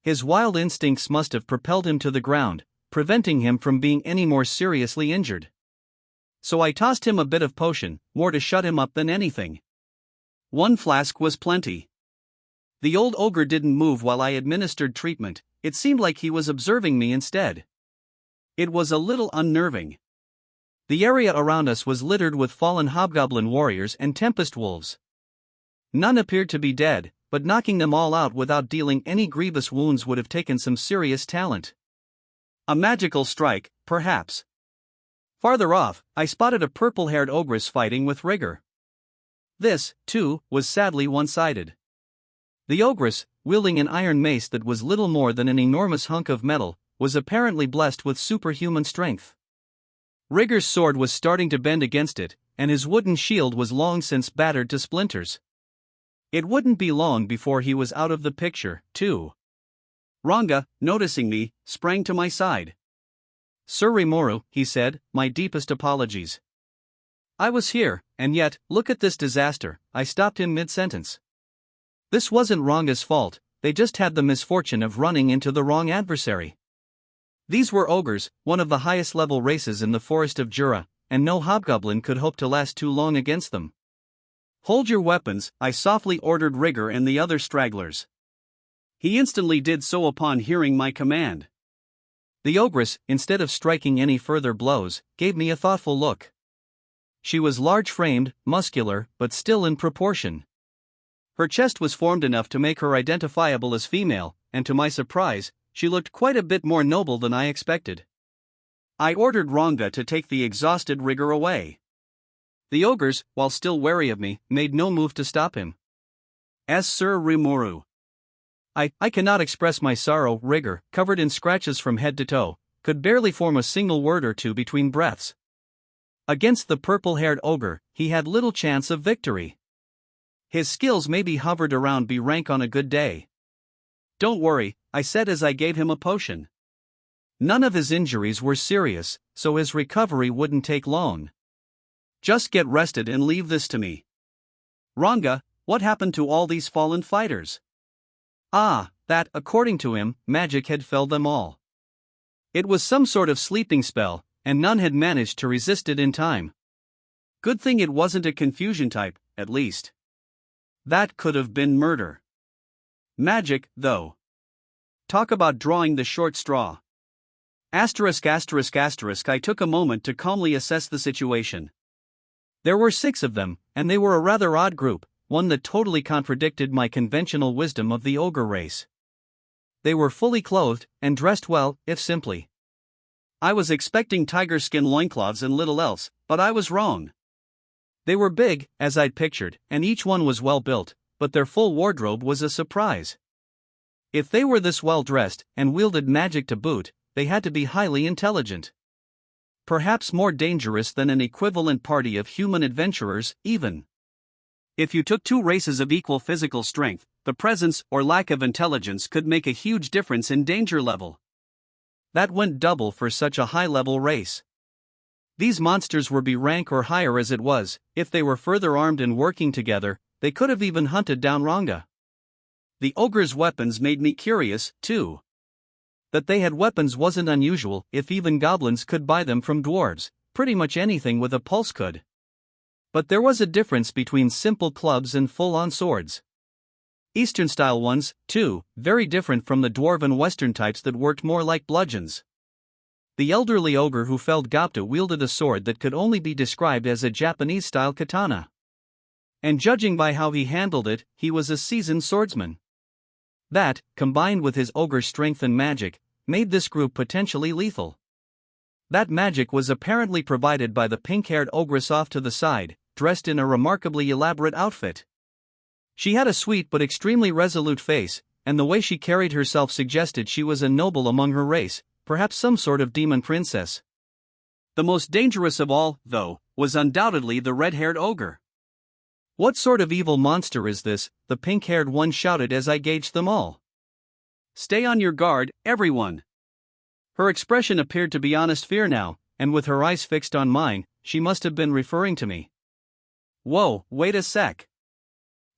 His wild instincts must have propelled him to the ground, preventing him from being any more seriously injured. So I tossed him a bit of potion, more to shut him up than anything. One flask was plenty. The old ogre didn't move while I administered treatment, it seemed like he was observing me instead. It was a little unnerving. The area around us was littered with fallen hobgoblin warriors and tempest wolves. None appeared to be dead, but knocking them all out without dealing any grievous wounds would have taken some serious talent. A magical strike, perhaps. Farther off, I spotted a purple-haired ogress fighting with rigor. This, too, was sadly one-sided. The ogress, wielding an iron mace that was little more than an enormous hunk of metal, was apparently blessed with superhuman strength. Rigor's sword was starting to bend against it, and his wooden shield was long since battered to splinters. It wouldn't be long before he was out of the picture, too. Ranga, noticing me, sprang to my side. "Sir Rimuru," he said, "my deepest apologies. I was here, and yet, look at this disaster." I stopped him mid-sentence. This wasn't Ranga's fault, they just had the misfortune of running into the wrong adversary. These were ogres, one of the highest level races in the forest of Jura, and no hobgoblin could hope to last too long against them. "Hold your weapons," I softly ordered Rigor and the other stragglers. He instantly did so upon hearing my command. The ogress, instead of striking any further blows, gave me a thoughtful look. She was large-framed, muscular, but still in proportion. Her chest was formed enough to make her identifiable as female, and to my surprise, she looked quite a bit more noble than I expected. I ordered Ranga to take the exhausted Rigor away. The ogres, while still wary of me, made no move to stop him. As Sir Rimuru, I cannot express my sorrow. Rigor, covered in scratches from head to toe, could barely form a single word or two between breaths. Against the purple-haired ogre, he had little chance of victory. His skills maybe hovered around B rank on a good day. Don't worry, I said as I gave him a potion. None of his injuries were serious, so his recovery wouldn't take long. Just get rested and leave this to me. Ranga, what happened to all these fallen fighters? Ah, that, according to him, magic had felled them all. It was some sort of sleeping spell, and none had managed to resist it in time. Good thing it wasn't a confusion type, at least. That could have been murder. Magic, though. Talk about drawing the short straw. I took a moment to calmly assess the situation. There were 6 of them, and they were a rather odd group, one that totally contradicted my conventional wisdom of the ogre race. They were fully clothed, and dressed well, if simply. I was expecting tiger skin loincloths and little else, but I was wrong. They were big, as I'd pictured, and each one was well built, but their full wardrobe was a surprise. If they were this well dressed, and wielded magic to boot, they had to be highly intelligent. Perhaps more dangerous than an equivalent party of human adventurers, even. If you took 2 races of equal physical strength, the presence or lack of intelligence could make a huge difference in danger level. That went double for such a high-level race. These monsters were B rank or higher as it was. If they were further armed and working together, they could have even hunted down Ranga. The ogre's weapons made me curious, too. That they had weapons wasn't unusual. If even goblins could buy them from dwarves, pretty much anything with a pulse could. But there was a difference between simple clubs and full-on swords. Eastern-style ones, too, very different from the dwarven Western types that worked more like bludgeons. The elderly ogre who felled Datta wielded a sword that could only be described as a Japanese-style katana. And judging by how he handled it, he was a seasoned swordsman. That, combined with his ogre strength and magic, made this group potentially lethal. That magic was apparently provided by the pink-haired ogress off to the side, dressed in a remarkably elaborate outfit. She had a sweet but extremely resolute face, and the way she carried herself suggested she was a noble among her race, perhaps some sort of demon princess. The most dangerous of all, though, was undoubtedly the red-haired ogre. What sort of evil monster is this? The pink-haired one shouted as I gauged them all. Stay on your guard, everyone. Her expression appeared to be honest fear now, and with her eyes fixed on mine, she must have been referring to me. Whoa, wait a sec.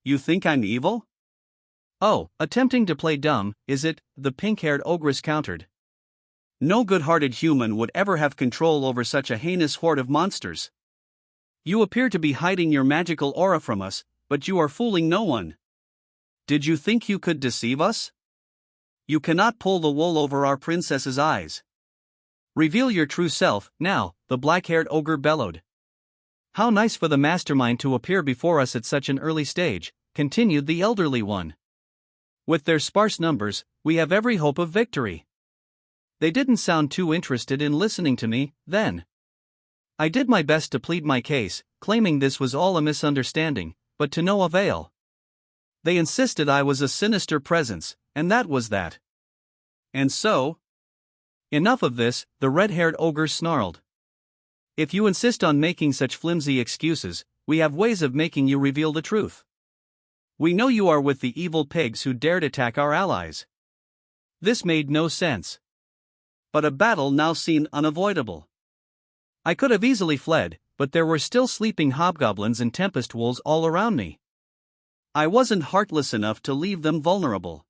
You think I'm evil? Oh, attempting to play dumb, is it? The pink-haired ogress countered. No good-hearted human would ever have control over such a heinous horde of monsters. You appear to be hiding your magical aura from us, but you are fooling no one. Did you think you could deceive us? You cannot pull the wool over our princess's eyes. Reveal your true self, now, the black-haired ogre bellowed. How nice for the mastermind to appear before us at such an early stage, continued the elderly one. With their sparse numbers, we have every hope of victory. They didn't sound too interested in listening to me, then. I did my best to plead my case, claiming this was all a misunderstanding, but to no avail. They insisted I was a sinister presence, and that was that. And so? Enough of this, the red-haired ogre snarled. If you insist on making such flimsy excuses, we have ways of making you reveal the truth. We know you are with the evil pigs who dared attack our allies. This made no sense. But a battle now seemed unavoidable. I could have easily fled, but there were still sleeping hobgoblins and tempest wolves all around me. I wasn't heartless enough to leave them vulnerable.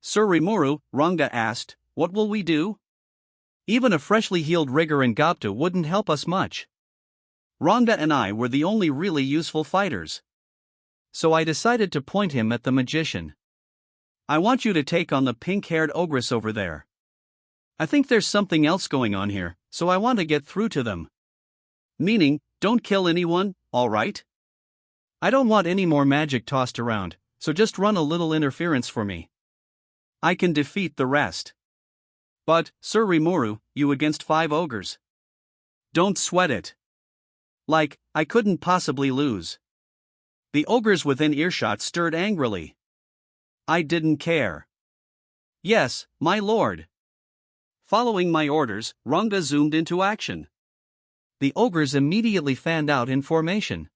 Sir Rimuru, Ranga asked, what will we do? Even a freshly healed Rigor and Datta wouldn't help us much. Ranga and I were the only really useful fighters. So I decided to point him at the magician. I want you to take on the pink-haired ogress over there. I think there's something else going on here, so I want to get through to them. Meaning, don't kill anyone, all right? I don't want any more magic tossed around, so just run a little interference for me. I can defeat the rest. But, Sir Rimuru, you against 5 ogres. Don't sweat it. Like, I couldn't possibly lose. The ogres within earshot stirred angrily. I didn't care. Yes, my lord. Following my orders, Ranga zoomed into action. The ogres immediately fanned out in formation.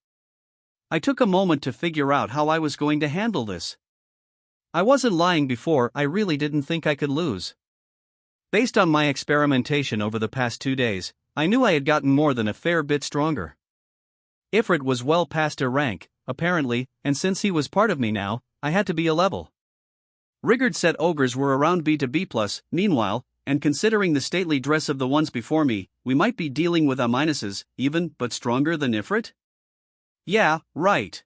I took a moment to figure out how I was going to handle this. I wasn't lying before, I really didn't think I could lose. Based on my experimentation over the past 2 days, I knew I had gotten more than a fair bit stronger. Ifrit was well past a rank, apparently, and since he was part of me now, I had to be a level. Rigard said ogres were around B to B+, meanwhile, and considering the stately dress of the ones before me, we might be dealing with A-, even, but stronger than Ifrit? Yeah, right.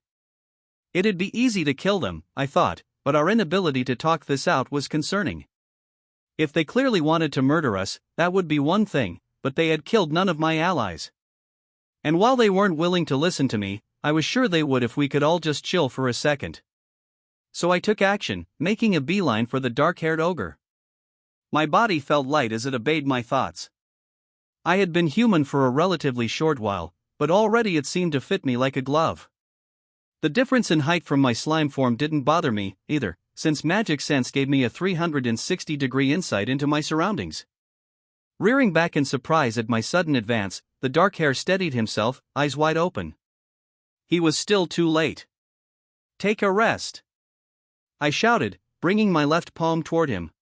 It'd be easy to kill them, I thought, but our inability to talk this out was concerning. If they clearly wanted to murder us, that would be one thing, but they had killed none of my allies. And while they weren't willing to listen to me, I was sure they would if we could all just chill for a second. So I took action, making a beeline for the dark-haired ogre. My body felt light as it obeyed my thoughts. I had been human for a relatively short while, but already it seemed to fit me like a glove. The difference in height from my slime form didn't bother me, either, since magic sense gave me a 360-degree insight into my surroundings. Rearing back in surprise at my sudden advance, the dark hair steadied himself, eyes wide open. He was still too late. Take a rest. I shouted, bringing my left palm toward him.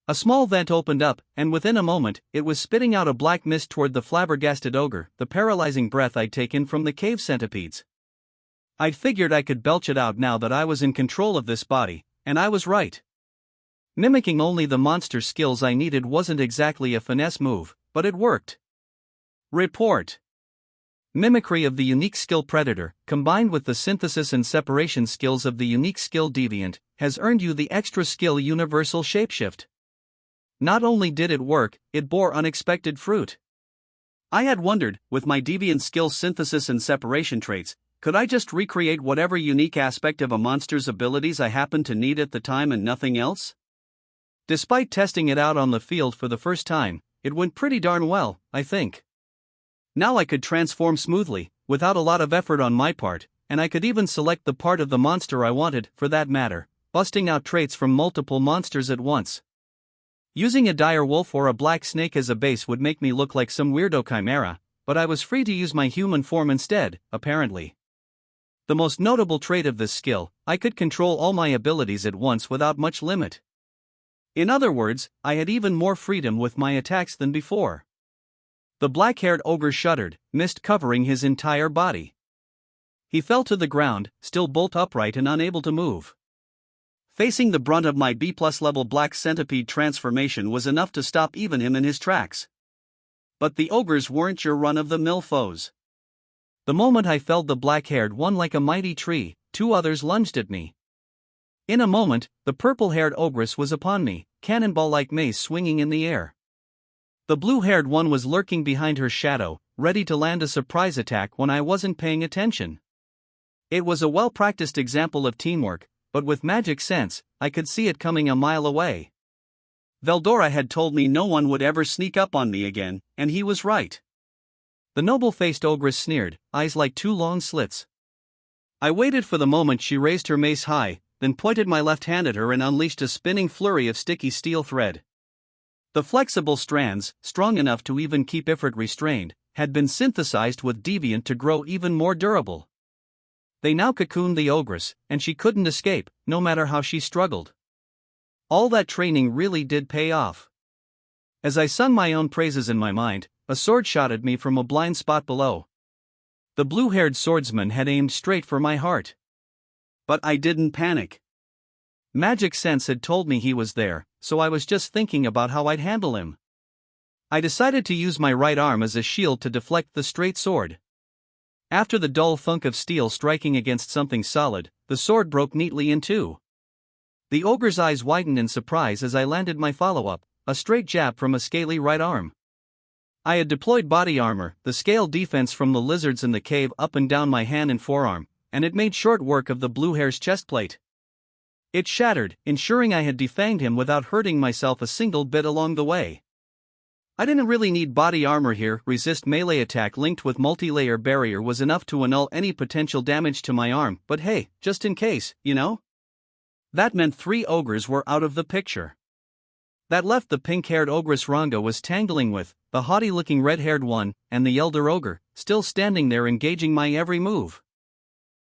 A small vent opened up, and within a moment, it was spitting out a black mist toward the flabbergasted ogre, the paralyzing breath I'd taken from the cave centipedes. I'd figured I could belch it out now that I was in control of this body, and I was right. Mimicking only the monster skills I needed wasn't exactly a finesse move, but it worked. Report. Mimicry of the unique skill Predator, combined with the synthesis and separation skills of the unique skill Deviant, has earned you the extra skill Universal Shapeshift. Not only did it work, it bore unexpected fruit. I had wondered, with my deviant skill synthesis and separation traits, could I just recreate whatever unique aspect of a monster's abilities I happened to need at the time and nothing else? Despite testing it out on the field for the first time, it went pretty darn well, I think. Now I could transform smoothly, without a lot of effort on my part, and I could even select the part of the monster I wanted, for that matter, busting out traits from multiple monsters at once. Using a dire wolf or a black snake as a base would make me look like some weirdo chimera, but I was free to use my human form instead, apparently. The most notable trait of this skill, I could control all my abilities at once without much limit. In other words, I had even more freedom with my attacks than before. The black-haired ogre shuddered, mist covering his entire body. He fell to the ground, still bolt upright and unable to move. Facing the brunt of my B+ level black centipede transformation was enough to stop even him in his tracks. But the ogres weren't your run-of-the-mill foes. The moment I felled the black-haired one like a mighty tree, 2 others lunged at me. In a moment, the purple-haired ogress was upon me, cannonball-like mace swinging in the air. The blue-haired one was lurking behind her shadow, ready to land a surprise attack when I wasn't paying attention. It was a well-practiced example of teamwork, but with magic sense, I could see it coming a mile away. Veldora had told me no one would ever sneak up on me again, and he was right. The noble-faced ogress sneered, eyes like 2 long slits. I waited for the moment she raised her mace high, then pointed my left hand at her and unleashed a spinning flurry of sticky steel thread. The flexible strands, strong enough to even keep Ifrit restrained, had been synthesized with Deviant to grow even more durable. They now cocooned the ogress, and she couldn't escape, no matter how she struggled. All that training really did pay off. As I sung my own praises in my mind, a sword shot at me from a blind spot below. The blue-haired swordsman had aimed straight for my heart. But I didn't panic. Magic sense had told me he was there, so I was just thinking about how I'd handle him. I decided to use my right arm as a shield to deflect the straight sword. After the dull thunk of steel striking against something solid, the sword broke neatly in 2. The ogre's eyes widened in surprise as I landed my follow-up, a straight jab from a scaly right arm. I had deployed body armor, the scale defense from the lizards in the cave up and down my hand and forearm, and it made short work of the blue hair's chestplate. It shattered, ensuring I had defanged him without hurting myself a single bit along the way. I didn't really need body armor here. Resist melee attack linked with multi-layer barrier was enough to annul any potential damage to my arm, but hey, just in case, you know? That meant 3 ogres were out of the picture. That left the pink-haired ogress Ranga was tangling with, the haughty-looking red-haired one, and the elder ogre, still standing there engaging my every move.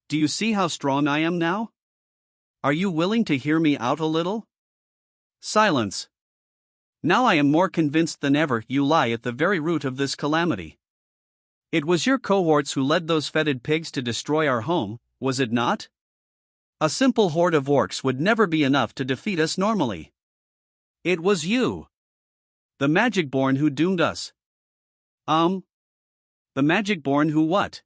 Do you see how strong I am now? Are you willing to hear me out a little? Silence. Now I am more convinced than ever you lie at the very root of this calamity. It was your cohorts who led those fetid pigs to destroy our home, was it not? A simple horde of orcs would never be enough to defeat us normally. It was you. The Magicborn who doomed us. The Magicborn who what?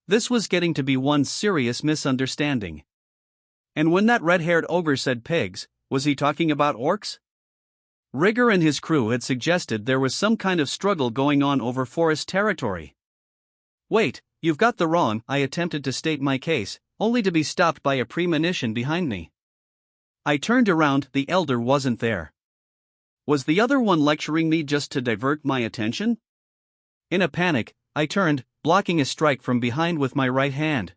This was getting to be one serious misunderstanding. And when that red-haired ogre said pigs, was he talking about orcs? Rigger and his crew had suggested there was some kind of struggle going on over forest territory. Wait, you've got the wrong. I attempted to state my case, only to be stopped by a premonition behind me. I turned around, the elder wasn't there. Was the other one lecturing me just to divert my attention? In a panic, I turned, blocking a strike from behind with my right hand.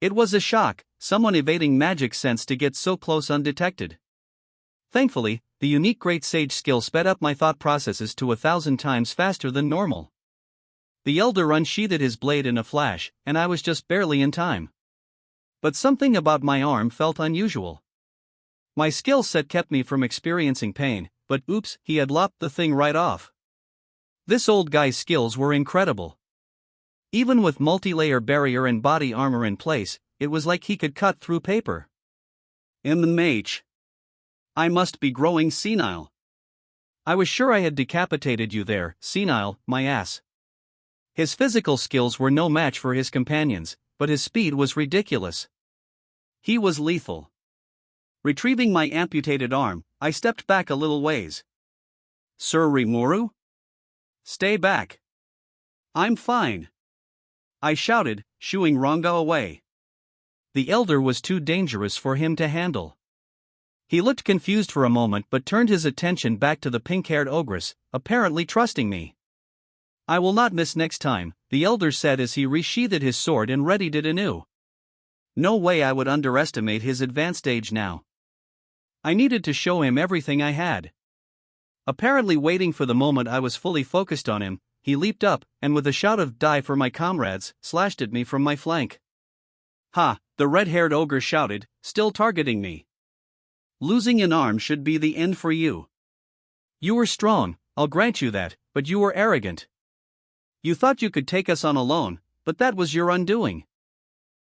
It was a shock, someone evading magic sense to get so close undetected. Thankfully, the unique Great Sage skill sped up my thought processes to 1,000 times faster than normal. The elder unsheathed his blade in a flash, and I was just barely in time. But something about my arm felt unusual. My skill set kept me from experiencing pain, but oops, he had lopped the thing right off. This old guy's skills were incredible. Even with multi-layer barrier and body armor in place, it was like he could cut through paper. MH. I must be growing senile. I was sure I had decapitated you there, senile, my ass. His physical skills were no match for his companions, but his speed was ridiculous. He was lethal. Retrieving my amputated arm, I stepped back a little ways. Sir Rimuru? Stay back. I'm fine. I shouted, shooing Ranga away. The elder was too dangerous for him to handle. He looked confused for a moment but turned his attention back to the pink-haired ogress, apparently trusting me. I will not miss next time, the elder said as he resheathed his sword and readied it anew. No way I would underestimate his advanced age now. I needed to show him everything I had. Apparently waiting for the moment I was fully focused on him, he leaped up, and with a shout of "Die for my comrades," slashed at me from my flank. Ha, the red-haired ogre shouted, still targeting me. Losing an arm should be the end for you. You were strong, I'll grant you that, but you were arrogant. You thought you could take us on alone, but that was your undoing.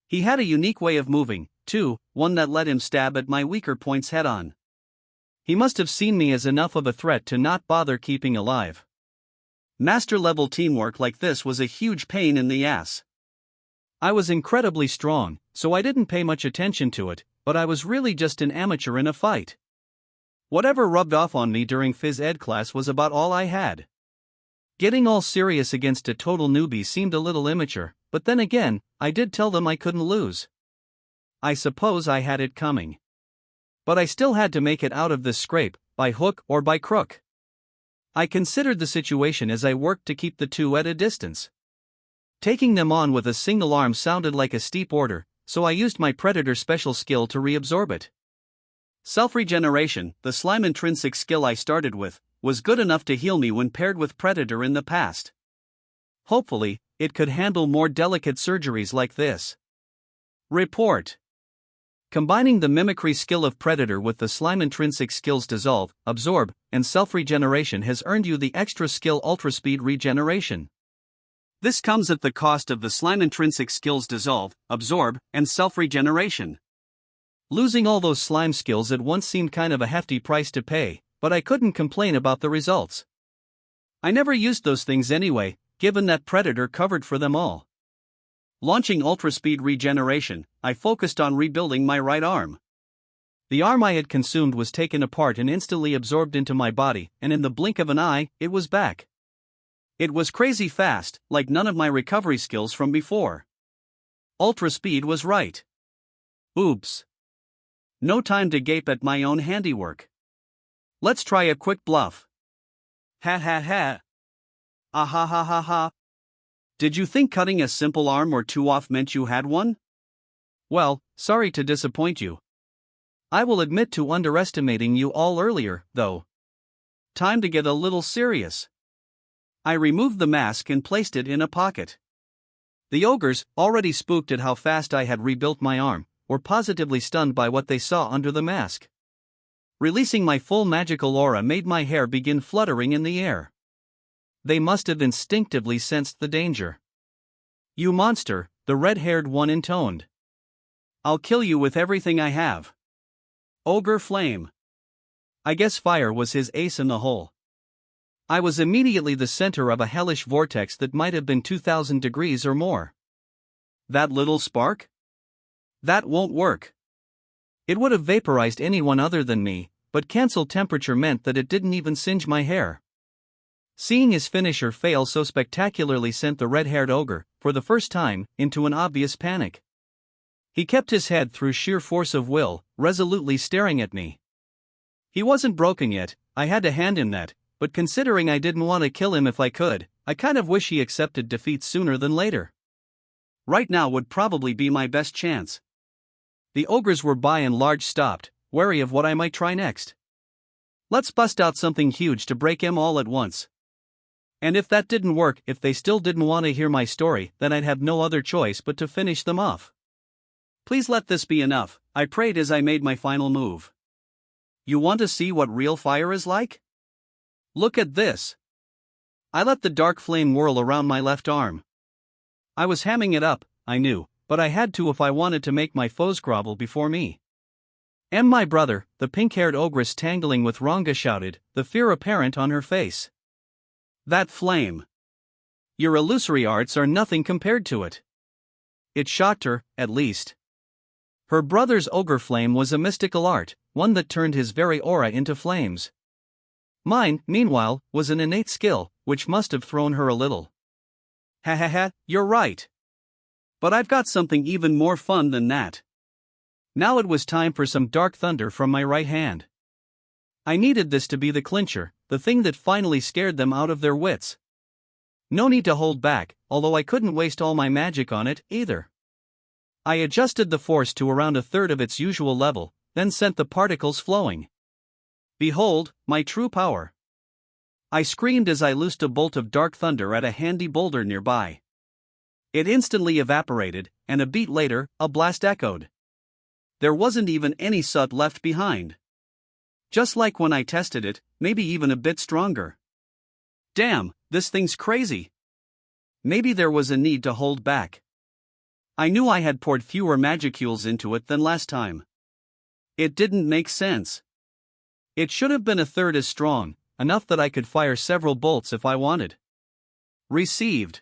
He had a unique way of moving, too, one that let him stab at my weaker points head-on. He must have seen me as enough of a threat to not bother keeping alive. Master-level teamwork like this was a huge pain in the ass. I was incredibly strong, so I didn't pay much attention to it, but I was really just an amateur in a fight. Whatever rubbed off on me during phys ed class was about all I had. Getting all serious against a total newbie seemed a little immature, but then again, I did tell them I couldn't lose. I suppose I had it coming. But I still had to make it out of this scrape, by hook or by crook. I considered the situation as I worked to keep the two at a distance. Taking them on with a single arm sounded like a steep order, so I used my Predator special skill to reabsorb it. Self-regeneration, the slime intrinsic skill I started with, was good enough to heal me when paired with Predator in the past. Hopefully, it could handle more delicate surgeries like this. Report. Combining the mimicry skill of Predator with the slime intrinsic skills Dissolve, Absorb, and Self-regeneration has earned you the extra skill Ultra Speed Regeneration. This comes at the cost of the slime intrinsic skills Dissolve, Absorb, and Self-regeneration. Losing all those slime skills at once seemed kind of a hefty price to pay, but I couldn't complain about the results. I never used those things anyway, given that Predator covered for them all. Launching Ultra Speed Regeneration, I focused on rebuilding my right arm. The arm I had consumed was taken apart and instantly absorbed into my body, and in the blink of an eye, it was back. It was crazy fast, like none of my recovery skills from before. Ultra Speed was right. Oops. No time to gape at my own handiwork. Let's try a quick bluff. Ha ha ha. Ah ha ha ha ha. Did you think cutting a simple arm or two off meant you had one? Well, sorry to disappoint you. I will admit to underestimating you all earlier, though. Time to get a little serious. I removed the mask and placed it in a pocket. The ogres, already spooked at how fast I had rebuilt my arm, were positively stunned by what they saw under the mask. Releasing my full magical aura made my hair begin fluttering in the air. They must have instinctively sensed the danger. You monster, the red-haired one intoned. I'll kill you with everything I have. Ogre Flame. I guess fire was his ace in the hole. I was immediately the center of a hellish vortex that might have been 2,000 degrees or more. That little spark? That won't work. It would have vaporized anyone other than me, but cancel temperature meant that it didn't even singe my hair. Seeing his finisher fail so spectacularly sent the red-haired ogre, for the first time, into an obvious panic. He kept his head through sheer force of will, resolutely staring at me. He wasn't broken yet, I had to hand him that, but considering I didn't want to kill him if I could, I kind of wish he accepted defeat sooner than later. Right now would probably be my best chance. The ogres were by and large stopped, wary of what I might try next. Let's bust out something huge to break him all at once. And if that didn't work, if they still didn't want to hear my story, then I'd have no other choice but to finish them off. Please let this be enough, I prayed as I made my final move. You want to see what real fire is like? Look at this. I let the dark flame whirl around my left arm. I was hamming it up, I knew, but I had to if I wanted to make my foes grovel before me. My brother, the pink-haired ogress tangling with Ranga shouted, the fear apparent on her face. That flame. Your illusory arts are nothing compared to it. It shocked her, at least. Her brother's ogre flame was a mystical art, one that turned his very aura into flames. Mine, meanwhile, was an innate skill, which must have thrown her a little. Ha ha ha, you're right. But I've got something even more fun than that. Now it was time for some dark thunder from my right hand. I needed this to be the clincher, the thing that finally scared them out of their wits. No need to hold back, although I couldn't waste all my magic on it, either. I adjusted the force to around a third of its usual level, then sent the particles flowing. Behold, my true power. I screamed as I loosed a bolt of dark thunder at a handy boulder nearby. It instantly evaporated, and a beat later, a blast echoed. There wasn't even any soot left behind. Just like when I tested it, maybe even a bit stronger. Damn, this thing's crazy. Maybe there was a need to hold back. I knew I had poured fewer magicules into it than last time. It didn't make sense. It should have been a third as strong, enough that I could fire several bolts if I wanted. Received.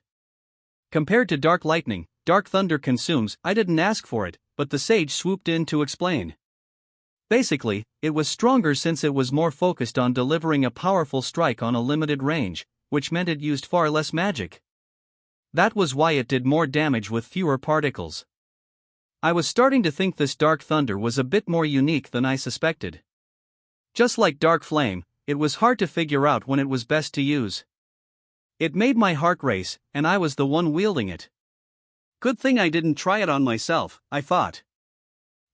Compared to dark lightning, dark thunder consumes. I didn't ask for it, but the sage swooped in to explain. Basically, it was stronger since it was more focused on delivering a powerful strike on a limited range, which meant it used far less magic. That was why it did more damage with fewer particles. I was starting to think this dark thunder was a bit more unique than I suspected. Just like dark flame, it was hard to figure out when it was best to use. It made my heart race, and I was the one wielding it. Good thing I didn't try it on myself, I thought.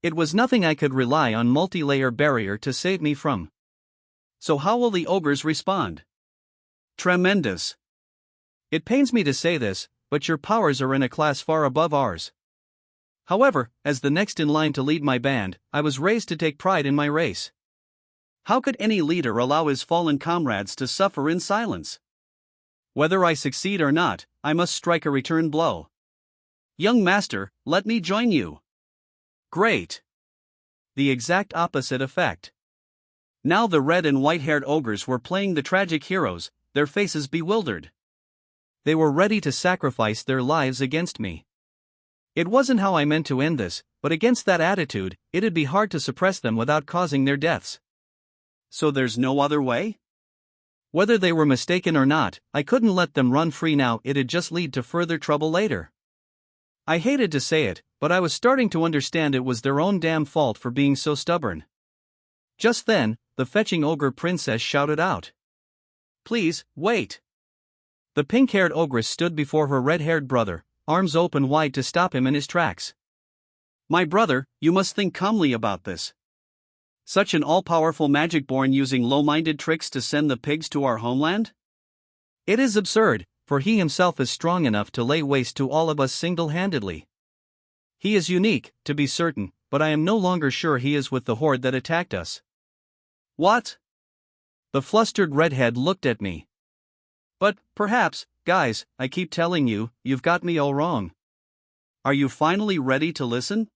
It was nothing I could rely on multi-layer barrier to save me from. So how will the ogres respond? Tremendous. It pains me to say this, but your powers are in a class far above ours. However, as the next in line to lead my band, I was raised to take pride in my race. How could any leader allow his fallen comrades to suffer in silence? Whether I succeed or not, I must strike a return blow. Young master, let me join you. Great. The exact opposite effect. Now the red and white-haired ogres were playing the tragic heroes, their faces bewildered. They were ready to sacrifice their lives against me. It wasn't how I meant to end this, but against that attitude, it'd be hard to suppress them without causing their deaths. So there's no other way? Whether they were mistaken or not, I couldn't let them run free now, it'd just lead to further trouble later. I hated to say it, but I was starting to understand it was their own damn fault for being so stubborn. Just then, the fetching ogre princess shouted out. please, wait. The pink-haired ogress stood before her red-haired brother, arms open wide to stop him in his tracks. My brother, you must think calmly about this. Such an all-powerful magic born using low-minded tricks to send the pigs to our homeland? It is absurd, for he himself is strong enough to lay waste to all of us single-handedly. He is unique, to be certain, but I am no longer sure he is with the horde that attacked us. What? The flustered redhead looked at me. But, perhaps, guys, I keep telling you, you've got me all wrong. Are you finally ready to listen?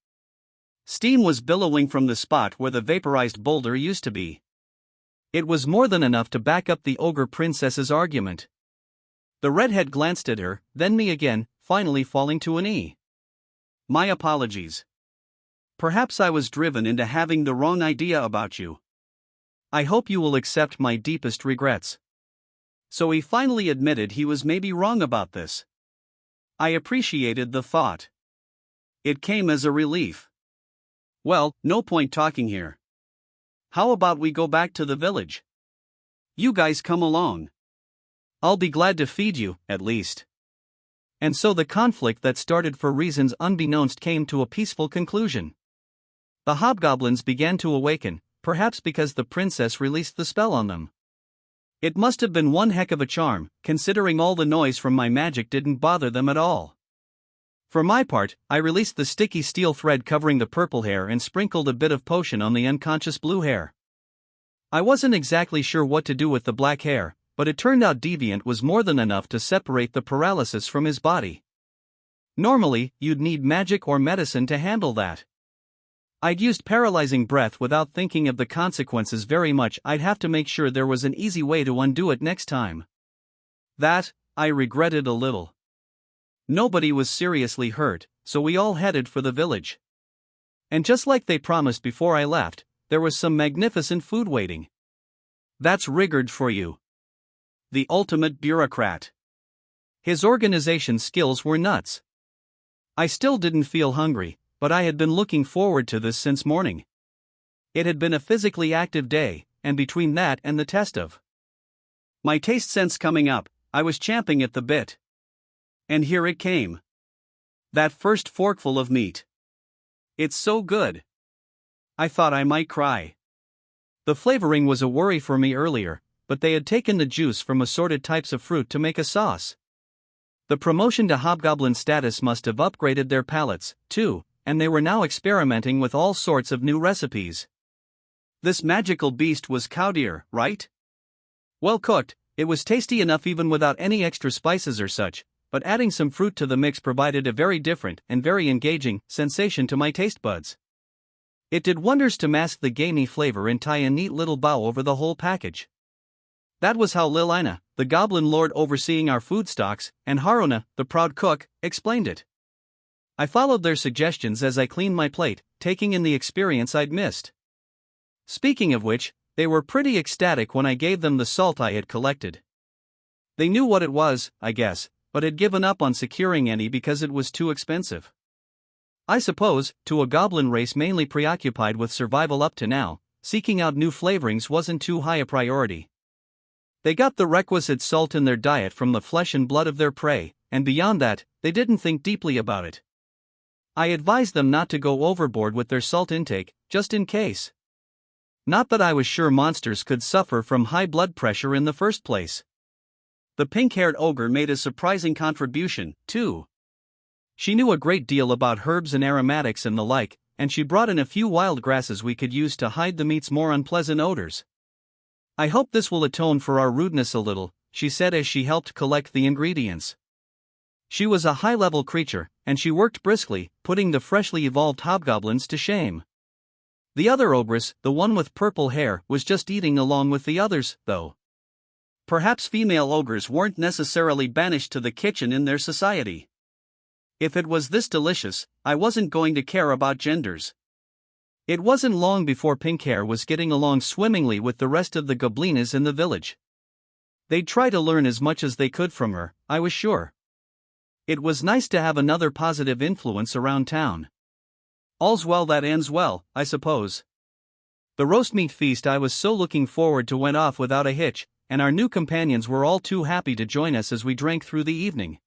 Steam was billowing from the spot where the vaporized boulder used to be. It was more than enough to back up the ogre princess's argument. The redhead glanced at her, then me again, finally falling to an E. My apologies. Perhaps I was driven into having the wrong idea about you. I hope you will accept my deepest regrets. So he finally admitted he was maybe wrong about this. I appreciated the thought. It came as a relief. Well, no point talking here. How about we go back to the village? You guys come along. I'll be glad to feed you, at least. And so the conflict that started for reasons unbeknownst came to a peaceful conclusion. The hobgoblins began to awaken, perhaps because the princess released the spell on them. It must have been one heck of a charm, considering all the noise from my magic didn't bother them at all. For my part, I released the sticky steel thread covering the purple hair and sprinkled a bit of potion on the unconscious blue hair. I wasn't exactly sure what to do with the black hair, but it turned out Deviant was more than enough to separate the paralysis from his body. Normally, you'd need magic or medicine to handle that. I'd used paralyzing breath without thinking of the consequences very much. I'd have to make sure there was an easy way to undo it next time. That, I regretted a little. Nobody was seriously hurt, so we all headed for the village. And just like they promised before I left, there was some magnificent food waiting. That's Rigard for you. The ultimate bureaucrat. His organization skills were nuts. I still didn't feel hungry, but I had been looking forward to this since morning. It had been a physically active day, and between that and the test of my taste sense coming up, I was champing at the bit. And here it came. That first forkful of meat. It's so good. I thought I might cry. The flavoring was a worry for me earlier, but they had taken the juice from assorted types of fruit to make a sauce. The promotion to hobgoblin status must have upgraded their palates, too, and they were now experimenting with all sorts of new recipes. This magical beast was cow deer, right? Well cooked, it was tasty enough even without any extra spices or such, but adding some fruit to the mix provided a very different and very engaging sensation to my taste buds. It did wonders to mask the gamey flavor and tie a neat little bow over the whole package. That was how Lilina, the goblin lord overseeing our food stocks, and Haruna, the proud cook, explained it. I followed their suggestions as I cleaned my plate, taking in the experience I'd missed. Speaking of which, they were pretty ecstatic when I gave them the salt I had collected. They knew what it was, I guess, but had given up on securing any because it was too expensive. I suppose, to a goblin race mainly preoccupied with survival up to now, seeking out new flavorings wasn't too high a priority. They got the requisite salt in their diet from the flesh and blood of their prey, and beyond that, they didn't think deeply about it. I advised them not to go overboard with their salt intake, just in case. Not that I was sure monsters could suffer from high blood pressure in the first place. The pink-haired ogre made a surprising contribution, too. She knew a great deal about herbs and aromatics and the like, and she brought in a few wild grasses we could use to hide the meat's more unpleasant odors. I hope this will atone for our rudeness a little, she said as she helped collect the ingredients. She was a high-level creature, and she worked briskly, putting the freshly evolved hobgoblins to shame. The other ogress, the one with purple hair, was just eating along with the others, though. Perhaps female ogres weren't necessarily banished to the kitchen in their society. If it was this delicious, I wasn't going to care about genders. It wasn't long before Pinkhair was getting along swimmingly with the rest of the goblinas in the village. They'd try to learn as much as they could from her, I was sure. It was nice to have another positive influence around town. All's well that ends well, I suppose. The roast meat feast I was so looking forward to went off without a hitch, and our new companions were all too happy to join us as we drank through the evening.